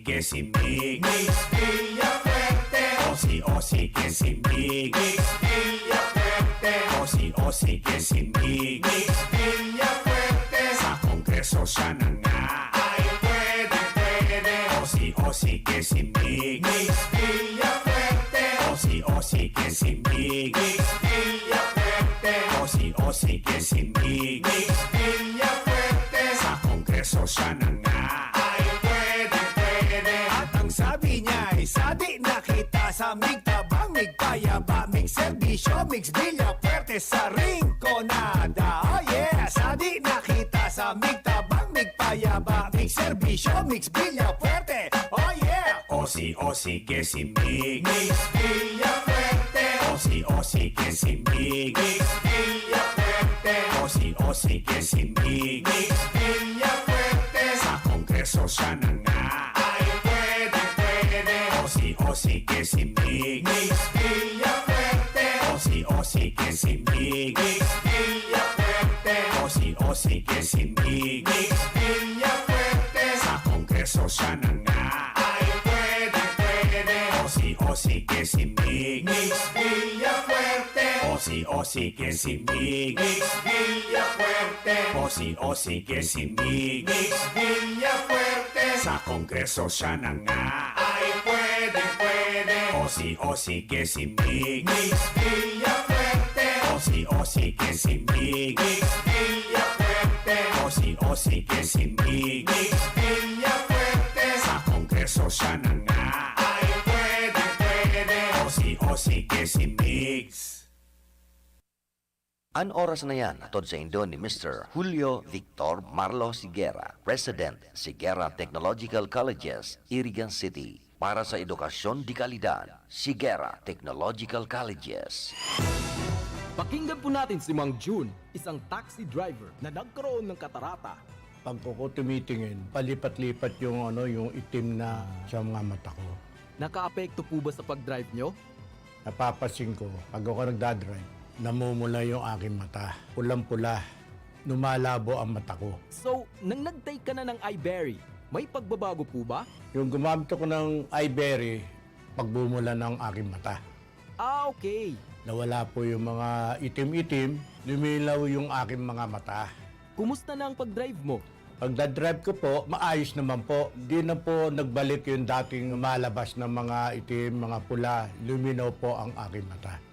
que si Migs. Mix Villafuerte. Osi que si Migs. Mix Villafuerte. Osi que si Migs. Mix Villafuerte. Sa Kongreso siya na nga. Ay pwede. Osi que si Migs. Mix Villafuerte. Osi que si Migs. Mix Villafuerte. Osi que si Migs. Mix Villafuerte. Sa Kongreso siya na nga. Ay pwede. At ang sabi niya ay sadi na kita sa migtabang, migpayaba, mix serbisyo, mix Villafuerte sa Rinconada. Oh yeah, sadi na kita sa migtabang, migpayaba, mix serbisyo, mix Villafuerte. Oh yeah. Osi que si Migs. Mix Villafuerte. Osi que si Migs. Mix Villafuerte. Osi que si Migs. Mix Villafuerte. Sa Kongreso siya na nga. Ay pwede. Osi que si Migs. Mix Villafuerte. Osi que si Migs. Mix Villafuerte. Osi que si Migs. Mix Villafuerte. Sa Kongreso siya na nga. Ay pwede. Osi que si Migs. Mix Villafuerte. Osi que si Migs. Mix Villafuerte. Osi que si Migs. Mix Villafuerte. Sa Kongreso siya na nga. Ay pwede. Osi que si Migs. Mix Villafuerte. Osi que si Migs. Mix Villafuerte. Osi que si Migs. Mix Villafuerte. Sa Kongreso siya na nga. Ay pwede. Osi que si Migs. An oras na yan, atod sa Indo ni Mr. Julio Victor Marlo Siguera, President, Siguera Technological Colleges, Irigan City. Para sa edukasyon di kalidad, Siguera Technological Colleges. Pakinggan po natin si Mang June, isang taxi driver na nagkaroon ng katarata. Pag ko tumitingin, palipat-lipat yung yung itim na sa mga mata ko. Naka-apekto po ba sa pag-drive nyo? Napapasin ko, pag ako nagdadrive, namumula yung aking mata. Pulang-pula, lumalabo ang mata ko. So, nang nag-take ka na ng iBerry, may pagbabago po ba? Yung gumamit ako ng iBerry, pagbumula ng aking mata. Ah, okay. Nawala po yung mga itim-itim, lumilaw yung aking mga mata. Kumusta na ang pag-drive mo? Pagdadrive ko po, maayos naman po. Di na po nagbalik yung dating malabas na mga itim, mga pula. Luminaw po ang aking mata.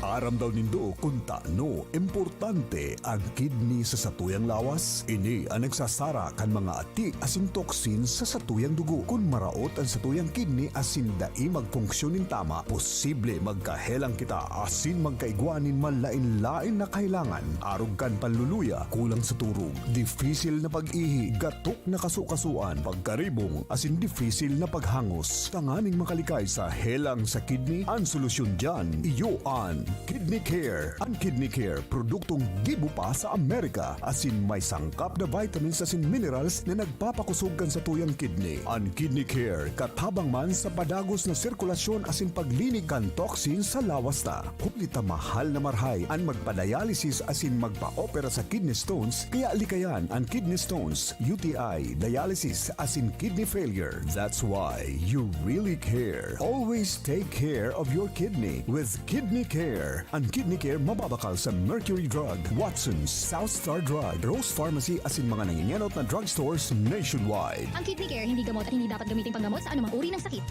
Aram daw nindo kung taano importante ang kidney sa satuyang lawas. Ini ang nagsasara kan mga ati asin toksin sa satuyang dugo. Kung maraot ang satuyang kidney asin dai magfunksyonin tama, posible magkahelang kita asin magkaigwanin manlain-lain na kailangan. Arog kan panluluya, kulang sa turog, difisil na pag-ihi, gatok na kasukasuan, pagkaribong asin difisil na paghangos. Tanganing makalikay sa helang sa kidney, ang solusyon dyan, iyo ang Kidney Care. Ang Kidney Care, produktong gibo pa sa Amerika. Asin may sangkap na vitamins asin minerals na nagpapakusog kan sa tuyang kidney. Ang Kidney Care, katabang man sa padagos na sirkulasyon asin paglinig kan toxin sa lawas ta. Hulita mahal na marhay ang magpa-dialysis asin magpa-opera sa kidney stones, kaya likayan ang kidney stones, UTI, dialysis asin kidney failure. That's why you really care. Always take care of your kidney with Kidney Care. Ang Kidney Care mababakal sa Mercury Drug, Watson's, South Star Drug, Rose Pharmacy asin mga nanginyanot na drugstores nationwide. Ang Kidney Care hindi gamot at hindi dapat gamitin panggamot sa anumang uri ng sakit.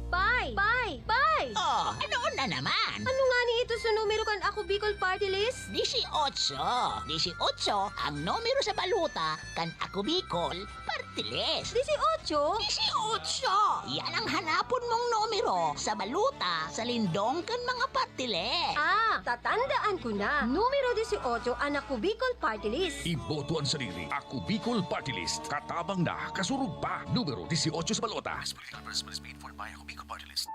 Bye! Oh, ano na naman? Ano nga ni ito sa numero kan Ako Bicol Party List? 18. 18 ang numero sa baluta kan Ako Bicol Party List. 18? 18! Yan ang hanapon mong numero sa baluta sa lindong kan mga party list. Ah, tatandaan ko na. Numero 18 ang Ako Bicol Party List. Iboto ang sarili. Ako Bicol Party List. Katabang na, kasurug pa. Numero 18 sa balota. Political Press paid for by Ako Bicol Party List.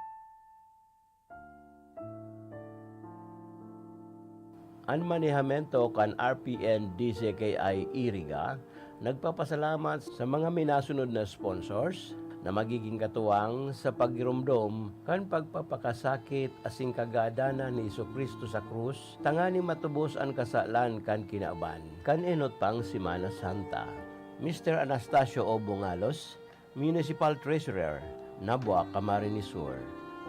Ang manihimento kan RPN DCKI Iriga nagpapasalamat sa mga minasunod na sponsors na magiging katuwang sa pagirumdom kan pagpapakasakit asing kagadana ni Jesucristo sa krus, tangani matubos ang kasalan kan kinaban kan enot pang Semana Santa. Mr. Anastasio O. Bungalos, Municipal Treasurer, Nabua, Camarines Sur.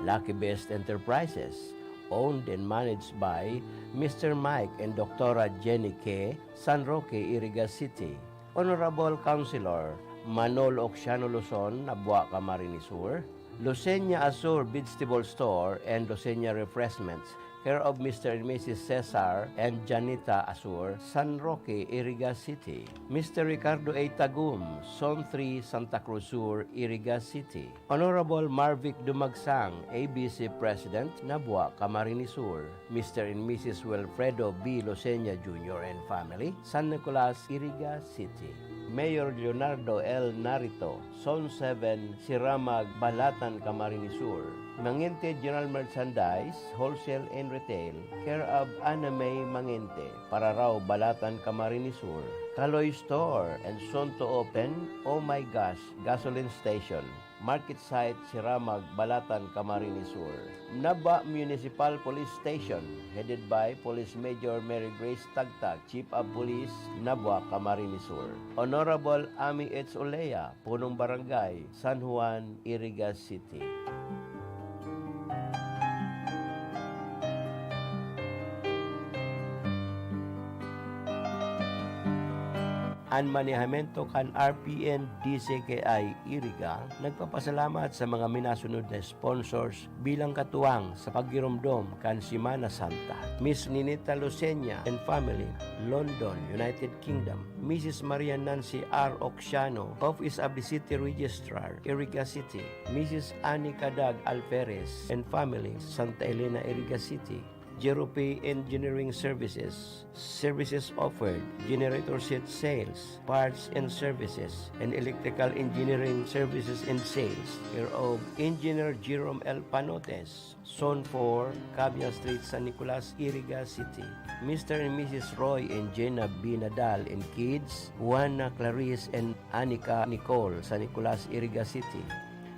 Lucky Best Enterprises, owned and managed by Mr. Mike and Dr. Jenny K. San Roque, Iriga City. Honorable Councilor Manolo Oxiano Luzon, Nabua, Camarines Sur. Lucena Azur Vegetable Store and Lucena Refreshments, care of Mr. and Mrs. Cesar and Janita Azur, San Roque, Iriga City. Mr. Ricardo A. Tagum, Zone 3, Santa Cruz Sur, Iriga City. Honorable Marvic Dumagsang, ABC President, Nabua, Camarines Sur. Mr. and Mrs. Wilfredo B. Lucena Jr. and family, San Nicolas, Iriga City. Mayor Leonardo L. Narito, Zone 7, Siramag, Balatan, Camarines Sur. Mangente General Merchandise, Wholesale and Retail, care of Ana May Mangente, Pararaw, Balatan, Camarines Sur. Kaloy Store and soon to open, Oh My Gosh, Gasoline Station, Market Site, Siramag, Balatan, Camarines Sur. Naba Municipal Police Station, headed by Police Major Mary Grace Tagtag, Chief of Police, Nabua, Camarines Sur. Honorable Ami H. Olea, Punong Barangay, San Juan, Iriga City. Ang manihimento kan RPN DCKI Iriga nagpapasalamat sa mga minasunod na sponsors bilang katuwang sa pagirumdom kan Semana Santa. Miss Ninita Lucena and family, London, United Kingdom. Mrs. Maria Nancy R. Oxiano, Office of the City Registrar, Iriga City. Mrs. Annie Cadag Alferez and family, Santa Elena, Iriga City. Jerope Engineering Services. Services offered, generator set sales, parts and services, and electrical engineering services and sales. Care of Engineer Jerome L. Panotes, Zone 4, Cabian Street, San Nicolas, Iriga City. Mr. and Mrs. Roy and Jenna B. Nadal and kids, Juana Clarice and Anika Nicole, San Nicolas, Iriga City.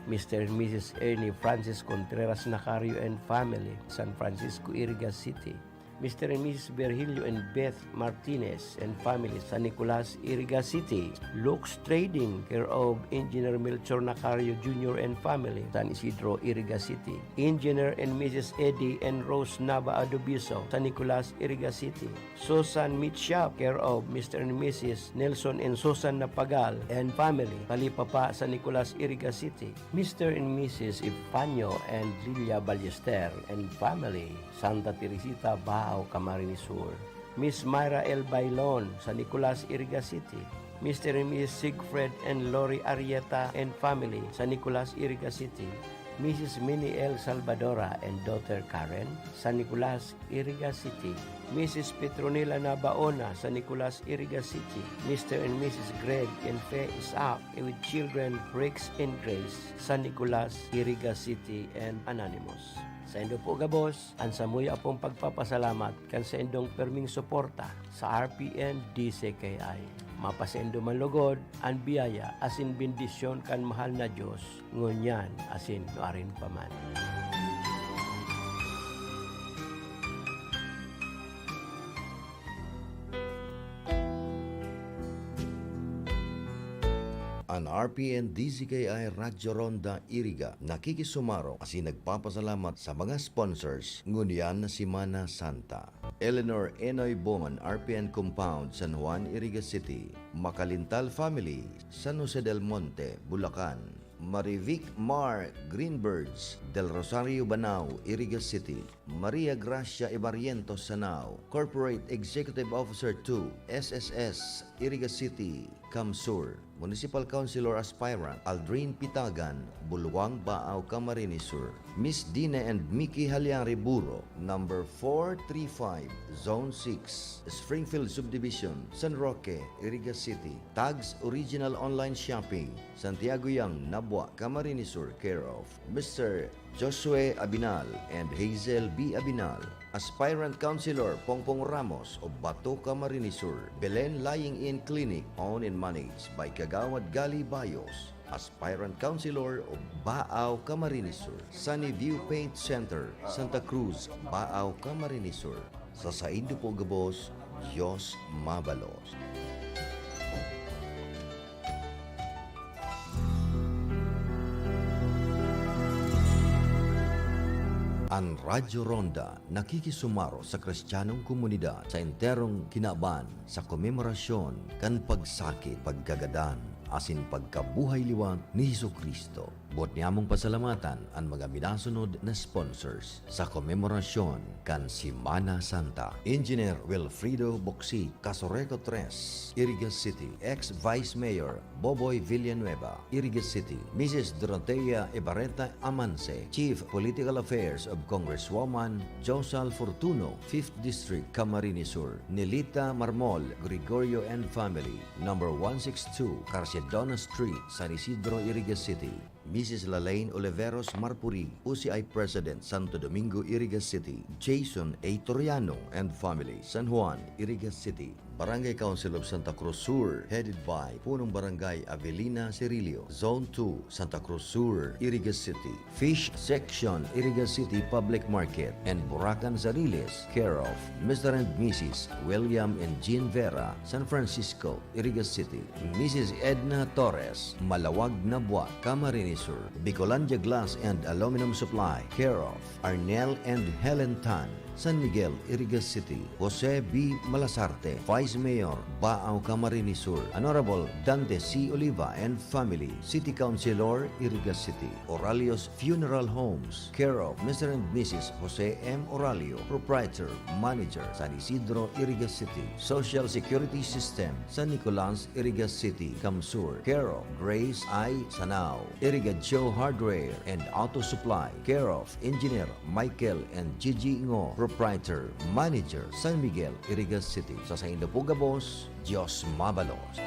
Mr. and Mrs. Ernie Francis Contreras Nacario and family, San Francisco, Iriga City. Mr. and Mrs. Virgilio and Beth Martinez and family, San Nicolas, Iriga City. Lux Trading, care of Engineer Melchor Nacario Jr. and family, San Isidro, Iriga City. Engineer and Mrs. Eddie and Rose Nava Adobiso, San Nicolas, Iriga City. Susan Meat Shop, care of Mr. and Mrs. Nelson and Susan Napagal and family, Talipapa, San Nicolas, Iriga City. Mr. and Mrs. Ifanyo and Lilia Ballester and family, Santa Teresita, Bao, Camarines Sur. Miss Myra L. Bailon, San Nicolas, Iriga City. Mr. and Mrs. Sigfred and Lori Arieta and family, San Nicolas, Iriga City. Mrs. Minnie L. Salvadora and daughter Karen, San Nicolas, Iriga City. Mrs. Petronila Nabaona, San Nicolas, Iriga City. Mr. and Mrs. Greg and Faye Isaac with children Rex and Grace, San Nicolas, Iriga City, and Anonymous. Sa indo po gabos, ang samuya pong pagpapasalamat kan sa indong perming suporta sa RPN DCKI. Mapasendo man lugod, ang biyaya asin bendisyon kan mahal na Diyos, ngunyan asin nuarin paman. Ang RPN DCKI Radyo Ronda Iriga nakikisumaro asin nagpapasalamat sa mga sponsors ngunyan na si Mana Santa. Eleanor Enoy Bon, RPN Compound, San Juan, Iriga City. Makalintal Family, San Jose del Monte, Bulacan. Marivic Mar Greenbirds, Del Rosario, Banao, Iriga City. Maria Gracia Ibarrientos, Sanao. Corporate Executive Officer 2, SSS, Iriga City, Camsur. Municipal Councilor Aspirant Aldrin Pitagan, Bulwang, Baaw, Camarines Sur. Miss Dina and Mickey Halyari Buro, number 435, Zone 6, Springfield Subdivision, San Roque, Iriga City. Tags Original Online Shopping, Santiago Yang, Nabwa, Camarines Sur, care of Mr. Josue Abinal and Hazel B. Abinal. Aspirant Councilor Pongpong Ramos of Bato, Camarines Sur. Belen Lying-In Clinic, owned and managed by Kagawad Gali Bayos. Aspirant Councilor of Baaw, Camarines Sur. Sunny View Paint Center, Santa Cruz, Baaw, Camarines Sur. Sa saindo po gabos, Diyos mabalos. Ang Radyo Ronda nakikisumaro sa Kristiyanong komunidad sa enterong kinaban sa komemorasyon kan pagsakit, paggagadan, asin pagkabuhay liwat ni Jesucristo. Buot niyamong pasalamatan ang mga minasunod na sponsors sa komemorasyon kan Semana Santa. Engineer Wilfrido Boxi, Casoreco 3, Iriga City. Ex-Vice Mayor Boboy Villanueva, Iriga City. Mrs. Dorotea Ibarreta Amance, Chief Political Affairs of Congresswoman Josal Fortuno, 5th District, Camarines Sur. Nelita Marmol, Gregorio and Family, number 162, Carcedona Street, San Isidro, Iriga City. Mrs. Lalaine Oliveros Marpuri, UCI President, Santo Domingo, Iriga City. Jason A. Toriano and family, San Juan, Iriga City. Barangay Council of Santa Cruz Sur, headed by Punong Barangay Avelina Cirilio. Zone 2, Santa Cruz Sur, Iriga City. Fish Section, Iriga City Public Market and Buracan Zariles, care of Mr. and Mrs. William and Jean Vera, San Francisco, Iriga City. Mrs. Edna Torres, Malawag Nabwa, Camarines Sur. Bicolandia Glass and Aluminum Supply, care of Arnel and Helen Tan, San Miguel, Iriga City. Jose B. Malasarte, Vice Mayor, Baaw, Camarines Sur. Honorable Dante C. Oliva and family, City Councilor, Iriga City. Oralio's Funeral Homes, care of Mr. and Mrs. Jose M. Oralio, Proprietor, Manager, San Isidro, Iriga City. Social Security System, San Nicolas, Iriga City, Camsur, care of Grace I. Sanao. Iriga Joe Hardware and Auto Supply, care of Engineer Michael and Gigi Ngo, Proprietor, Manager, San Miguel, Iriga City. Sa Saindo po gabos, Diyos mabalos.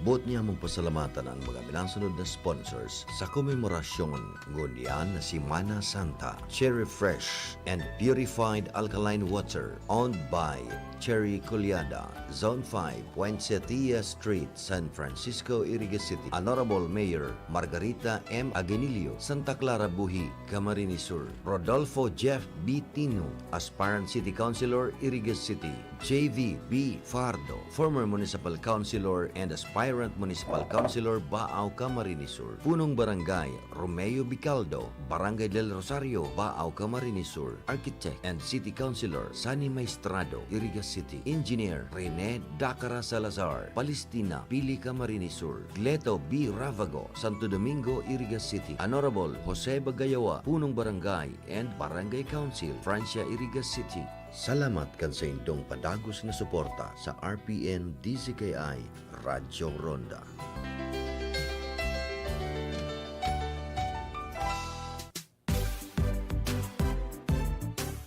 Lubot niya mong pasalamatan ang mga minasunod na sponsors sa komemorasyon ngunyan na si Mana Santa, Cherry Fresh and Purified Alkaline Water, owned by Cherry Culiada, Zone 5, Poinsettia Street, San Francisco, Iriga City. Honorable Mayor Margarita M. Aguinillo, Santa Clara Buhi, Camarines Sur. Rodolfo Jeff B. Tino, Aspirant City Councilor, Iriga City. JV B. Fardo, former Municipal Councilor and Aspirant Municipal Councilor, Baaw, Camarines Sur. Punong Barangay Romeo Bicaldo, Barangay del Rosario, Baaw, Camarines Sur. Architect and City Councilor Sani Maestrado, Iriga City. Engineer Rene Dacara Salazar, Palestina, Pili, Camarines Sur. Gleto B. Ravago, Santo Domingo, Iriga City. Honorable Jose Bagayawa, Punong Barangay and Barangay Council, Francia, Iriga City. Salamat kan sa indong padagos na suporta sa RPN DZKI Radyo Ronda.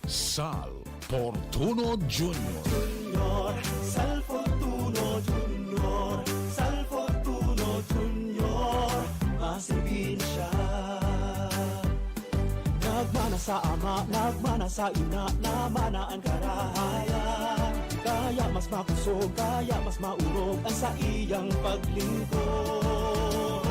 Sal Fortuno Jr. Sal Fortuno Jr. Sal Fortuno Jr. Masibin siya. Nagmana sa ama, nagmana sa ina, namana ang karahayan. Kaya mas makusog, kaya mas maurog ang sa iyang paglingkod.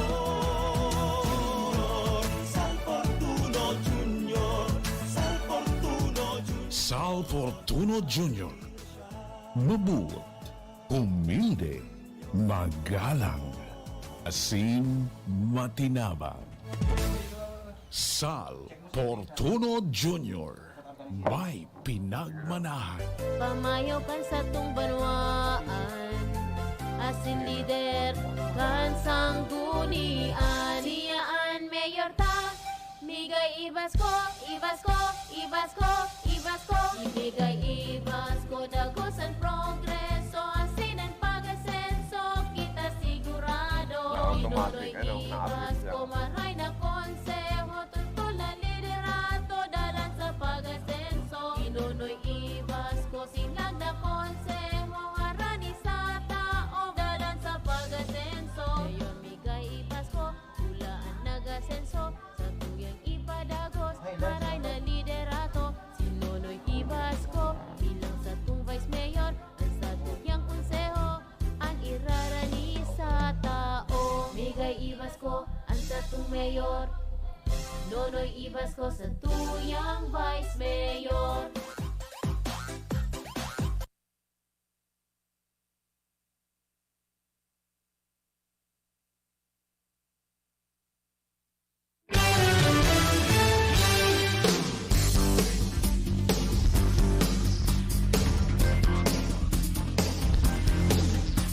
Sal Fortuno Jr. Sal Fortuno Jr. Sal Fortuno Jr. Mabuot, humilde, magalang, asin, matinabang. Sal Fortuno Jr. May pinagmanahan. Pamayo kan sa tung banwaan, asin lider kan sanggunian. Siyaan mayor ta, migay ibas ko, ibas ko, ibas ko, ibas ko. Ibigay ibas ko, dagosan progreso, asin ang pag-asenso, kita sigurado. Inuloy ibas ko, maray na konseho, tutol na liderato, dalan sa pag-asenso. Inuloy ibas ko, silang na konseho, harani sa tao, dalan sa pag-asenso. Ngayon migay ibas ko, tulaan nag-asenso, sa tuyang ipadagos, haray na liderato. Sinunoy ibas ko, bilang sa tung vice mayor, ang sa tuyang konseho, ang irarani sa tao. Migay ibas ko, ang sa tung mayor, nonoy ibas ko sa tuyang vice mayor.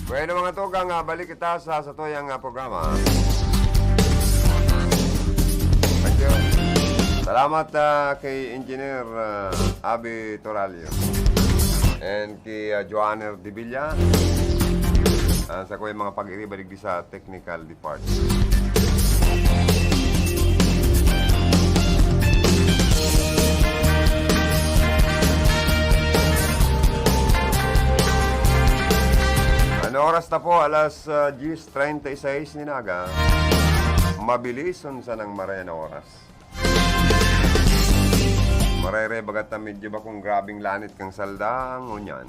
Bueno mga tugang, balik kita sa tuyang programa. Thank you. Salamat kay Engineer Abby Toralio and kay Joanner Di Villa sa kuya mga pag-iribalig sa technical department. Ano oras na po? Alas 10:36 ninaga. Mabilis unsa nang maray na oras. Marere bagat na medyo ba kung grabing lanit kang saldang ngunyan.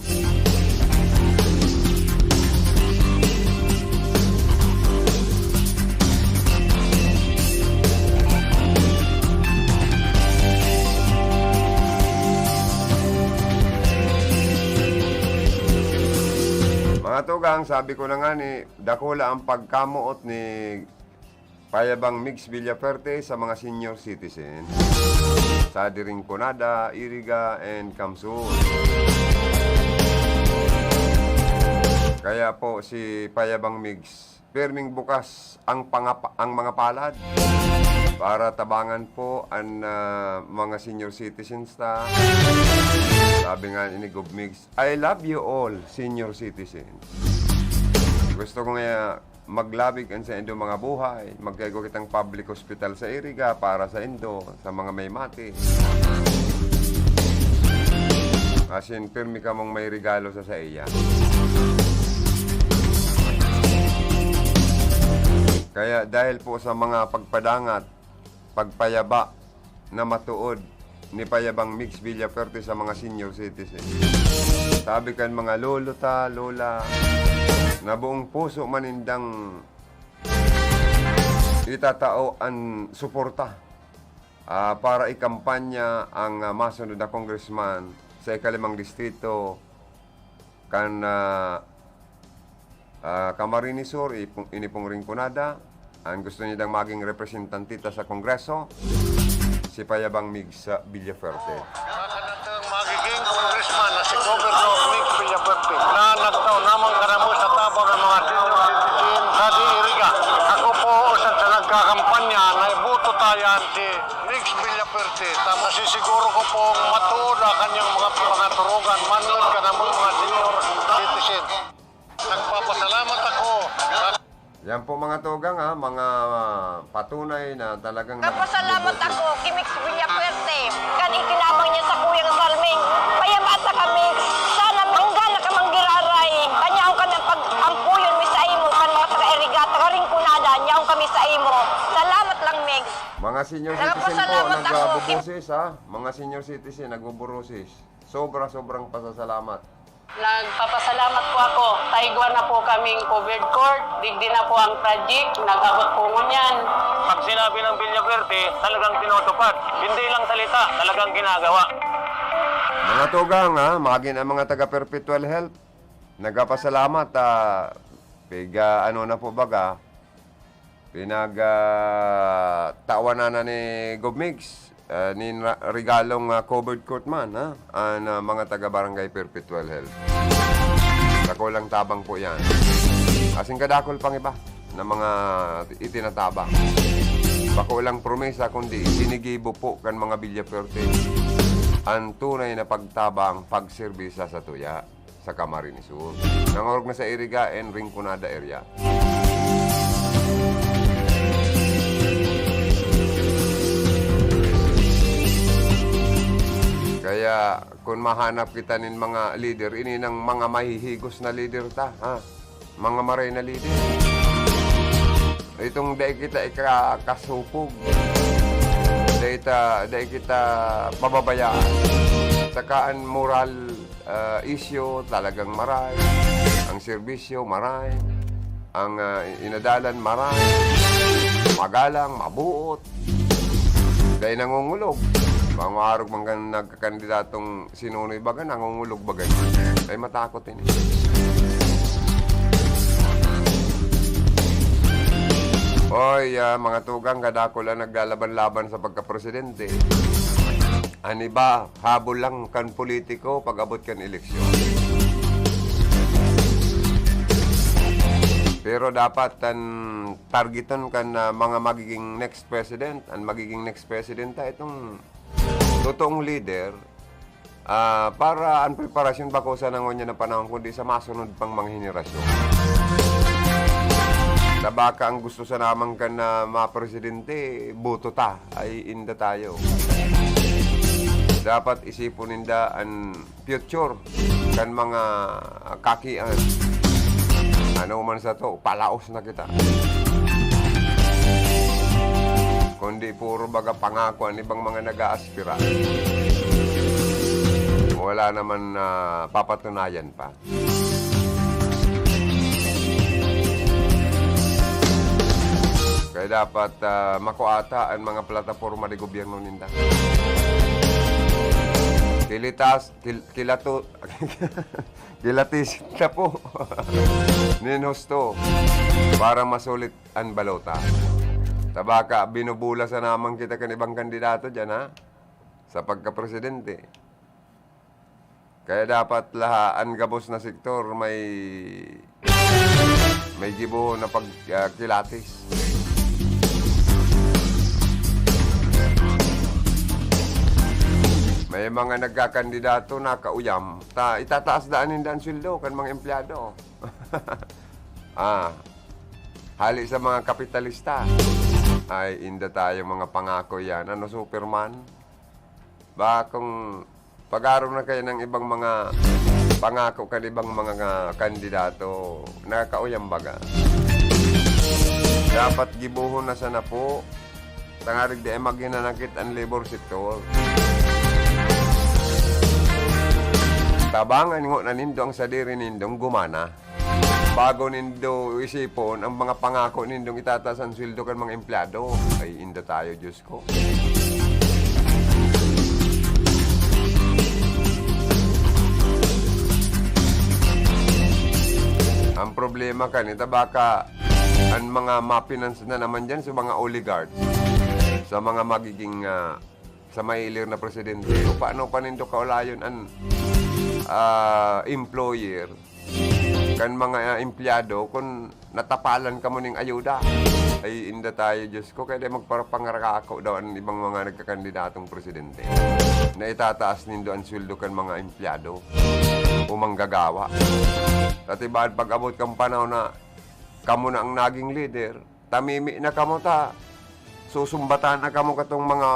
Mga tugang, sabi ko na nga ni, dakula ang pagkamuot ni Payabang Mix Villaferte sa mga senior citizen sa Diringconada, Iriga, and Kamsur. Kaya po si Payabang Mix, perming bukas ang mga palad para tabangan po ang mga senior citizens ta. Sabi nga ni Gob Mix, I love you all, senior citizens. Gusto ko nga maglabig sa indo mga buhay, magkaigo kitang public hospital sa Iriga para sa indo, sa mga may mati. Asin, pirmi ka mong may regalo sa iya. Kaya dahil po sa mga pagpadangat, pagpayaba na matuod ni Payabang Mix Villaferte sa mga senior citizen. Sabi kan mga lolota, lola, na buong puso manindang itatao ang suporta para ikampanya ang masunod na congressman sa ikalimang distrito kan Camarines Sur, inipong Rinconada. Ang gusto niya dang maging representantita sa Kongreso, si Payabang Mix Villaferte. Magiging congressman na si Governor Mix Villaferte na nagtaon namang karamo sa tabang ng mga senior citizen sa Iriga. Ako po usad sa nagkakampanya na ibuto tayan si Mix Villaferte. Tapos sisiguro ko pong matuod ang kanyang mga pangaturugan manlod ka ng mga senior citizen. Nagpapasalamat ako. Yan po mga tugang mga patunay na talagang Nagpasalamat ako kay Mix Villaferte. Kan ikinabang niya sa kuyang Salming. Payamata ka, Mix. Sana manggana ka manggiraray. Kanyaon kami pag-ampuyon mi sa imo. Kan mga taga-Iriga, taga-Rinconada. Nyaon kami sa imo. Salamat lang, Mix. Mga senior citizen po, nagbubusis Mga senior citizen, nagbuburusis. Sobrang pasasalamat. Nagpapasalamat po ako. Taigwa na po kaming covered court. Digdi na po ang project. Nag-abot po ngunyan. Pag sinabi ng Villaferte, talagang tinutupad. Hindi lang salita, talagang ginagawa. Mga tugang, maging ang mga taga-perpetual health, nagpapasalamat. Pinag-tawanan na ni Govmix. Ni regalong covered court man ang mga taga-barangay Perpetual Health. Kakulang tabang po yan. Kasing kadakol pang iba na mga itinatabang. Bakulang promesa kundi sinigibo po kan mga Villaferte ang tunay na pagtabang pagserbisa sa tuya sa Camarines Sur. Nangorog na sa Iriga and Rinconada area. Kaya kung mahanap kita nin mga leader, ini ng mga mahihigos na leader mga maray na leader. Itong dahil kita ikakasupog, dahil kita pababayaan. Saka ang moral issue talagang maray, ang serbisyo maray, ang inadalan maray, magalang, mabuot, dahil nangungulog. Pangarog manggan nagkakandidatong sinunoy baga, nangungulog baga. Ay matakot ini. Oy, mga tugang, kadako lang naglalaban-laban sa pagka-presidente. Ani ba, habol lang kan politiko pag abot kan eleksyon. Pero dapat targetan kan mga magiging next president. Ang magiging next president itong totoong leader para ang preparasyon ba ko sa nangonya na panahon kundi sa masunod pang mga henerasyon. Na baka ang gusto sa namang kan na mga presidente, buto ay inda tayo. Dapat isipon ninda ang future kan mga kakian. Ano man sa to, palaos na kita. Kundi puro baga pangako ang ibang mga nag-aaspira. Wala naman papatunayan pa. Kaya dapat makuata ang mga plataforma de gobyerno ninda. Kilatis na po. Ninhusto para masulit ang balota. Tabaka, binubula sa namang kita kan ibang kandidato dyan, sa pagka-presidente. Kaya dapat lahaan gabos na sektor may gibo na pagkilatis. May mga nagkakandidato na kauyam. Itataas daanin dan sweldo kan mga empleyado. Hali sa mga kapitalista. Ay, inda tayo mga pangako yan. Ano, Superman? Kung pag-araw na kayo ng ibang mga pangako kan ibang mga kandidato, nakakauyam baga. Dapat gibuhon na sana po. Tangarig di ay maghinanakit ang labor sector. Tabangan ngo na nindo ang sadiri nindong gumana. Bago nindo isipon ang mga pangako nindong itataas ang sweldo kan mga empleyado. Ay inda tayo, Diyos ko. Ang problema kanita baka ang mga mapinance na naman dyan sa mga oligarchs, sa mga magiging sa mailir na presidente. O paano pa nindo kaulayon ang employer kan mga empleyado kung natapalan ka mo ning ayuda. Ay inda tayo, Diyos ko, kaya magparapangarako daw ang ibang mga nagkakandidatong presidente na itataas nindo ang sweldo kan mga empleyado o manggagawa. At iba pag abot kang panahon na kamo na ang naging leader, tamimi na kamo ta, susumbatan na kamo katong mga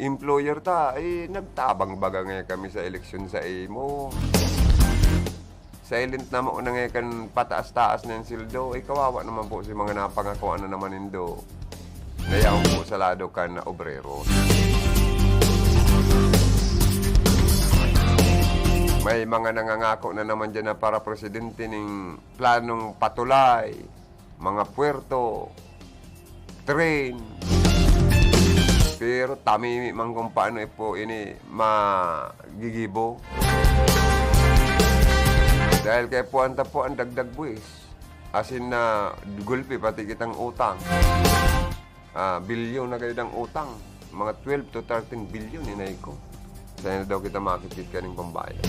employer ta, ay nagtabang baga ngayon kami sa eleksyon sa imo. Silent na mo na ngayon kan pataas-taas na yung sildo, ay kawawa naman po si mga napangakuan na naman nindo. Nayaw po sa lado kan na obrero. May mga nangangako na naman dyan na para presidente ng planong patulay, mga puerto, train. Pero tamimi man kung paano po ini magigibo. Dahil kay puwanta po ang dagdag buwis. Asin na gulpi pati kitang utang. Bilyon na kayo ng utang. Mga 12 to 13 bilyon inay ko. Sa'yo na daw kita makikit ka ng pambayad.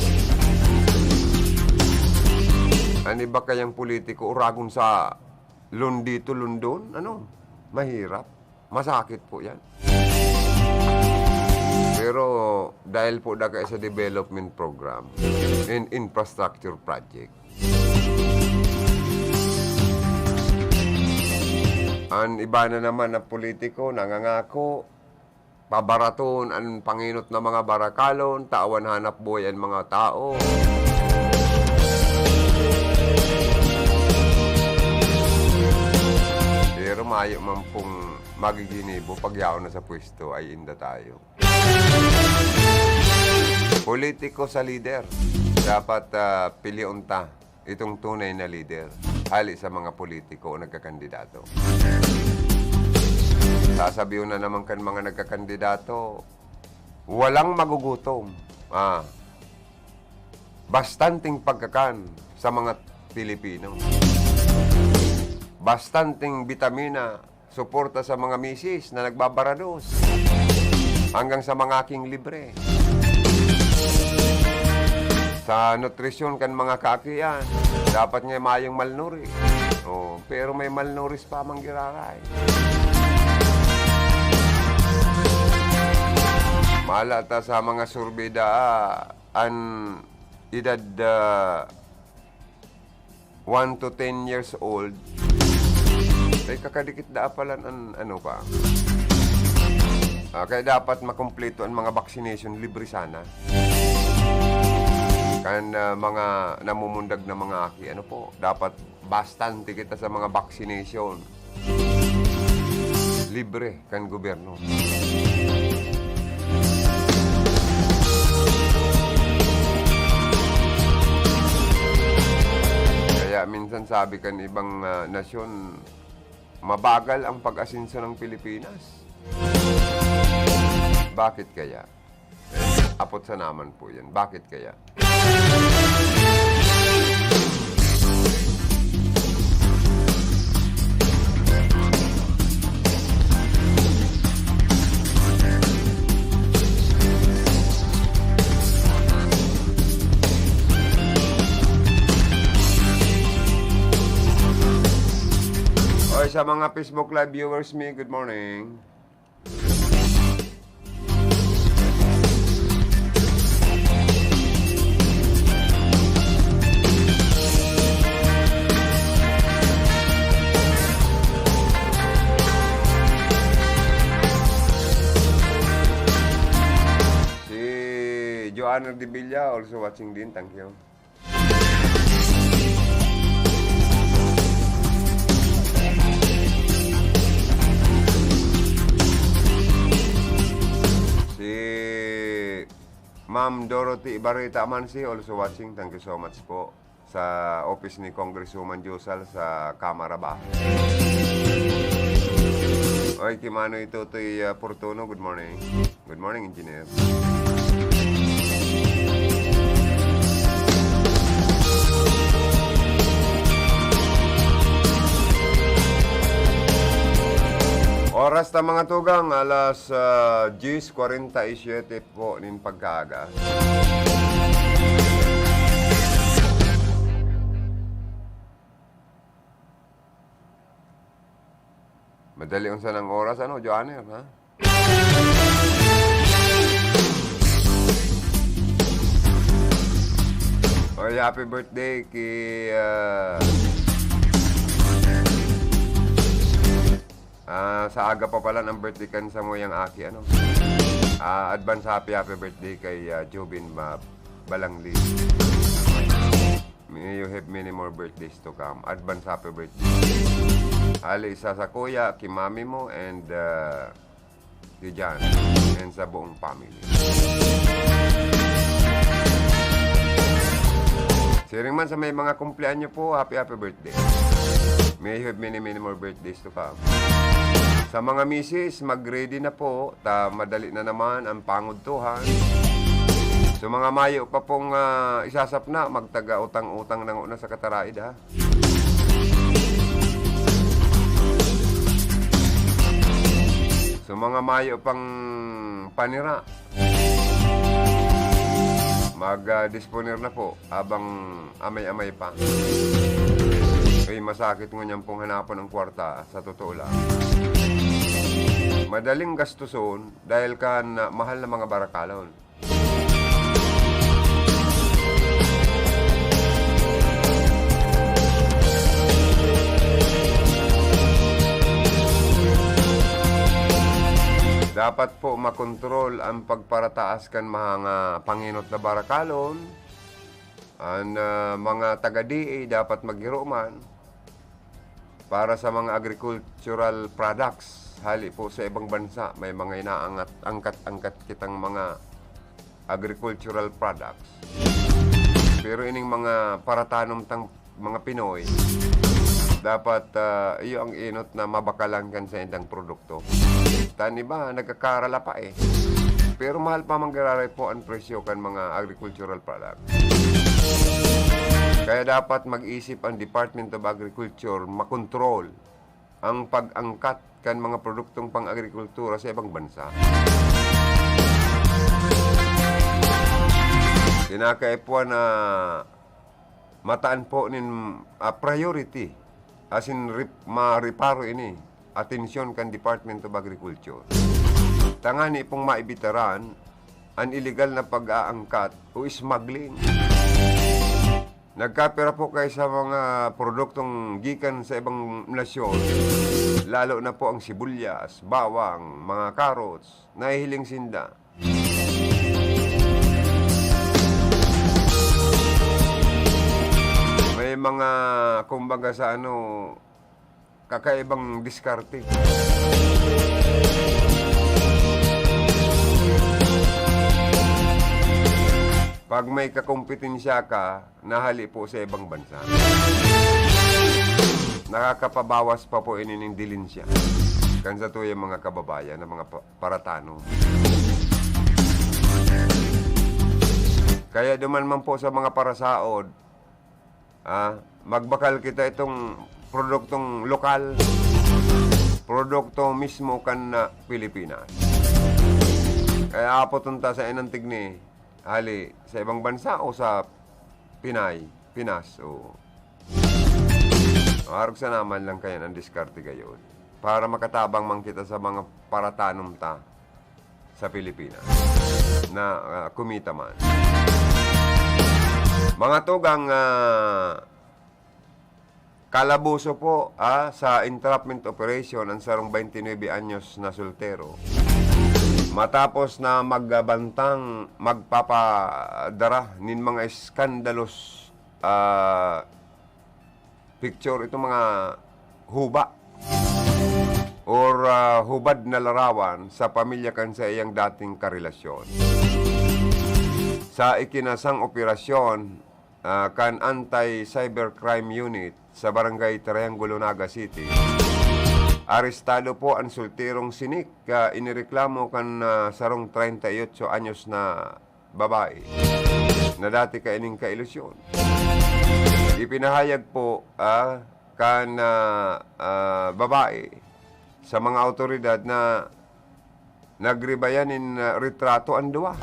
Ano ba kayang politiko uragon sa Lundito, Lundon? Ano? Mahirap. Masakit po yan. Pero dahil po na kayo sa development program and infrastructure project, ang iba na naman na politiko nangangako, pabaraton ang panginot na mga barakalon, tawan hanap buhay ang mga tao. Pero mayo man pong magiginibo pag yaw na sa pwesto ay inda tayo. Politiko sa leader. Dapat piliun ta itong tunay na leader. Hali sa mga politiko o nagkakandidato. Sasabihin na naman kan mga nagkakandidato, walang magugutom. Bastanting pagkakan sa mga Pilipino. Bastanting bitamina, suporta sa mga misis na nagbabarados. Hanggang sa mga aking libre. Sa nutrisyon kan mga kakiyan, dapat nga mayong malnourished. Pero may malnourished pa manggiraray. Malata sa mga surbida an edad 1 to 10 years old, ay kakadikit da palan ang ano pa. Kaya dapat makumpleto ang mga vaccination, libre sana. Kan mga namumundag na mga aki, ano po, dapat bastante kita sa mga vaccination. Libre kan gobyerno. Kaya minsan sabi kan ibang nasyon, mabagal ang pag-asenso ng Pilipinas. Bakit kaya? Apot sa naman po yan. Bakit kaya? Oy, sa mga Facebook Live viewers me, good morning. Joanna de Villa also watching din. Thank you. Ma'am Dorothy Ibarreta Amansi, also watching. Thank you so much po sa office ni Congresswoman Jusal sa Kamara ba. Oy, Kimano Itutoy Portuno, good morning. Good morning, Engineer. Oras na mga tugang, alas 10:47 po nin pagkaaga. Madali unsa ng oras, ano, Joanner, ha? Oy, happy birthday kay sa aga pa pala ng birthday kan sa moyang aki, ano? Advance happy birthday kay Jobin Balangli. May you have many more birthdays to come. Advance happy birthday. Ali isa sa kuya, kay mami mo, and kay Jan, and sa buong family. Siring man sa may mga kumpleanyo po, happy birthday. May you have many more birthdays to come. Sa mga misis, mag-ready na po. Madali na naman ang pangudtuhan. So mga mayo pa pong isasap na, magtaga utang-utang ng una sa kataraid, ha? So mga mayo pang panira, mag-disponer na po abang amay-amay pa. Ay, masakit ngunyan pong hanapan ng kwarta, sa totoo lang. Madaling gastuson dahil kan mahal na mga barakalon. Dapat po makontrol ang pagparataas kan mga panginot na barakalon. Ang mga taga-DA dapat maghiruman para sa mga agricultural products. Hali po sa ibang bansa, may mga inaangat, angkat kitang mga agricultural products. Pero ining mga paratanom tang mga Pinoy, dapat iyo ang inot na mabakalan kan sa indang produkto. Tani ba, nagkakarala pa eh. Pero mahal pa manggararay po ang presyo kan mga agricultural products. Kaya dapat mag-isip ang Department of Agriculture makontrol ang pag-angkat kan mga produktong pang-agrikultura sa ibang bansa. Kinakaipuan na mataan po nin priority as in mariparo ini atensyon kan Department of Agriculture. Tangani pong maibitaran ang illegal na pag-aangkat o smuggling. Nagkapera po kayo sa mga produktong gikan sa ibang nasyon, lalo na po ang sibuyas, bawang, mga carrots, nahihiling sinda. May mga, kumbaga sa kakaibang diskarte. Pag may kakompetensya ka, nahali po sa ibang bansa. Nakakapabawas pa po inining dilinsya. Kansa to yung mga kababayan, na mga paratano. Kaya duman man po sa mga parasaod, magbakal kita itong produktong lokal, produkto mismo kan na Pilipinas. Kaya apotunta sa inantig ni hali sa ibang bansa o sa Pinas o harap sa naman lang kaya ng diskarte gayon para makatabang man kita sa mga paratanom ta sa Pilipinas na kumita man. Mga tugang kalabuso po sa entrapment operation ang sarong 29 anyos na soltero. Matapos na magpapadara nin mga skandalos picture, itong mga huba or hubad na larawan sa pamilya kan sa iyang dating karelasyon. sa ikinasang operasyon kan Anti-Cybercrime Unit sa Barangay Triangulo, Naga City. Arestado po ang sultirong sinik inireklamo kan sarong 38 anyos na babae na dati kaining kailusyon. Ipinahayag po kan babae sa mga otoridad na nagribayanin retrato ang duwa.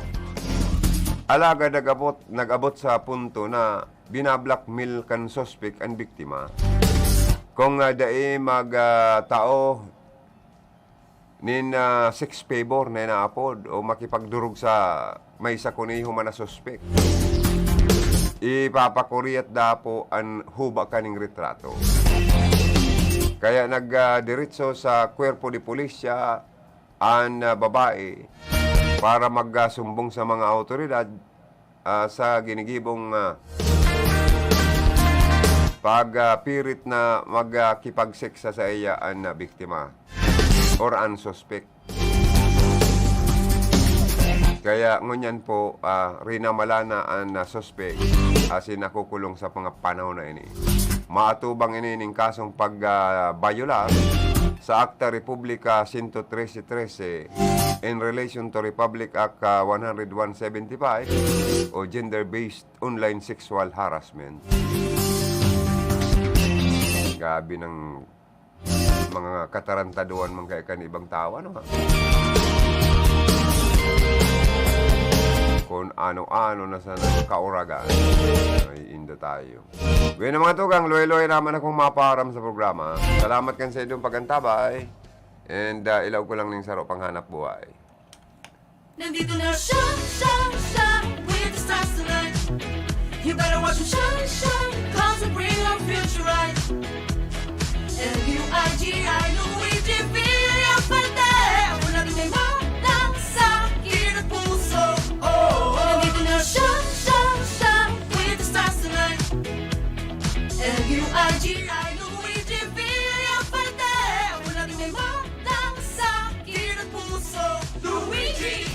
Alaga nag-abot sa punto na binablockmail kan suspect ang biktima. Kung dae magtao nin sex favor na inaapod o makipagdurog sa may sa kuniho man na suspect, ipapakuriat da po ang huba kaning retrato. Kaya nagdiretso sa kwerpo de pulisya ang babae para magsumbong sa mga autoridad sa ginigibong pagpirit na magkipagseksa sa iya ang biktima or ang suspect. Kaya ngunyan po, rinamalana ang suspect asin nakukulong sa mga panahon na ini. Maatubang ini ning kasong pagbayular sa Acta Republica 113-13 in relation to Republic Act 101-75 o gender-based online sexual harassment. Gabi ng mga katarantaduan man kay kan ibang tao, ano ha? Kung ano-ano na sa kauragan, ay indo tayo. Ngayon mga tugang, loy-loy naman akong maparam sa programa. Salamat kan sa inyong pagantabay. And ilaw ko lang ning saro panghanap buhay. Nandito na shine with the stars tonight. You better watch them shine, cause we bring our future right. L-U-I-G-I, Luigi Villa Pante. Wala din may matang sa sakit at puso. Nandito na shine with the stars tonight. L-U-I-G-I, Luigi Villa Pante. Wala din may matang sa sakit at puso. Luigi!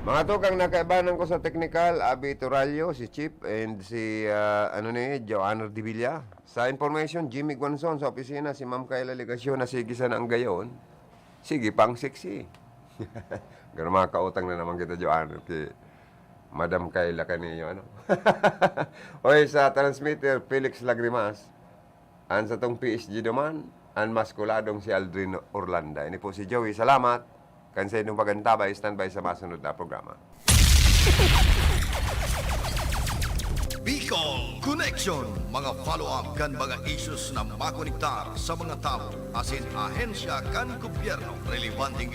Mga tukang nakaibanan ko sa technical, Abi Turalio, si Chip, and si, Joanna de Villa. Sa information, Jimmy Guanzon sa opisina, si Ma'am Kayla Legasyon na sige sana ang gayon. Sige, pang sexy. Ganun mga kautang na naman kita, Joanna, kay Madam Kayla kaniyo, ano? Oy, sa transmitter, Felix Lagrimas, an sa tong PSG duman, an maskuladong si Aldrin Orlanda. Ini po si Joey, salamat. Kansa nung pagantabay, standby sa masunod na programa. Bicol Connection, mga follow-up kan mga issues na makonektar sa mga tao asin ahensya kan gobyerno relevanteng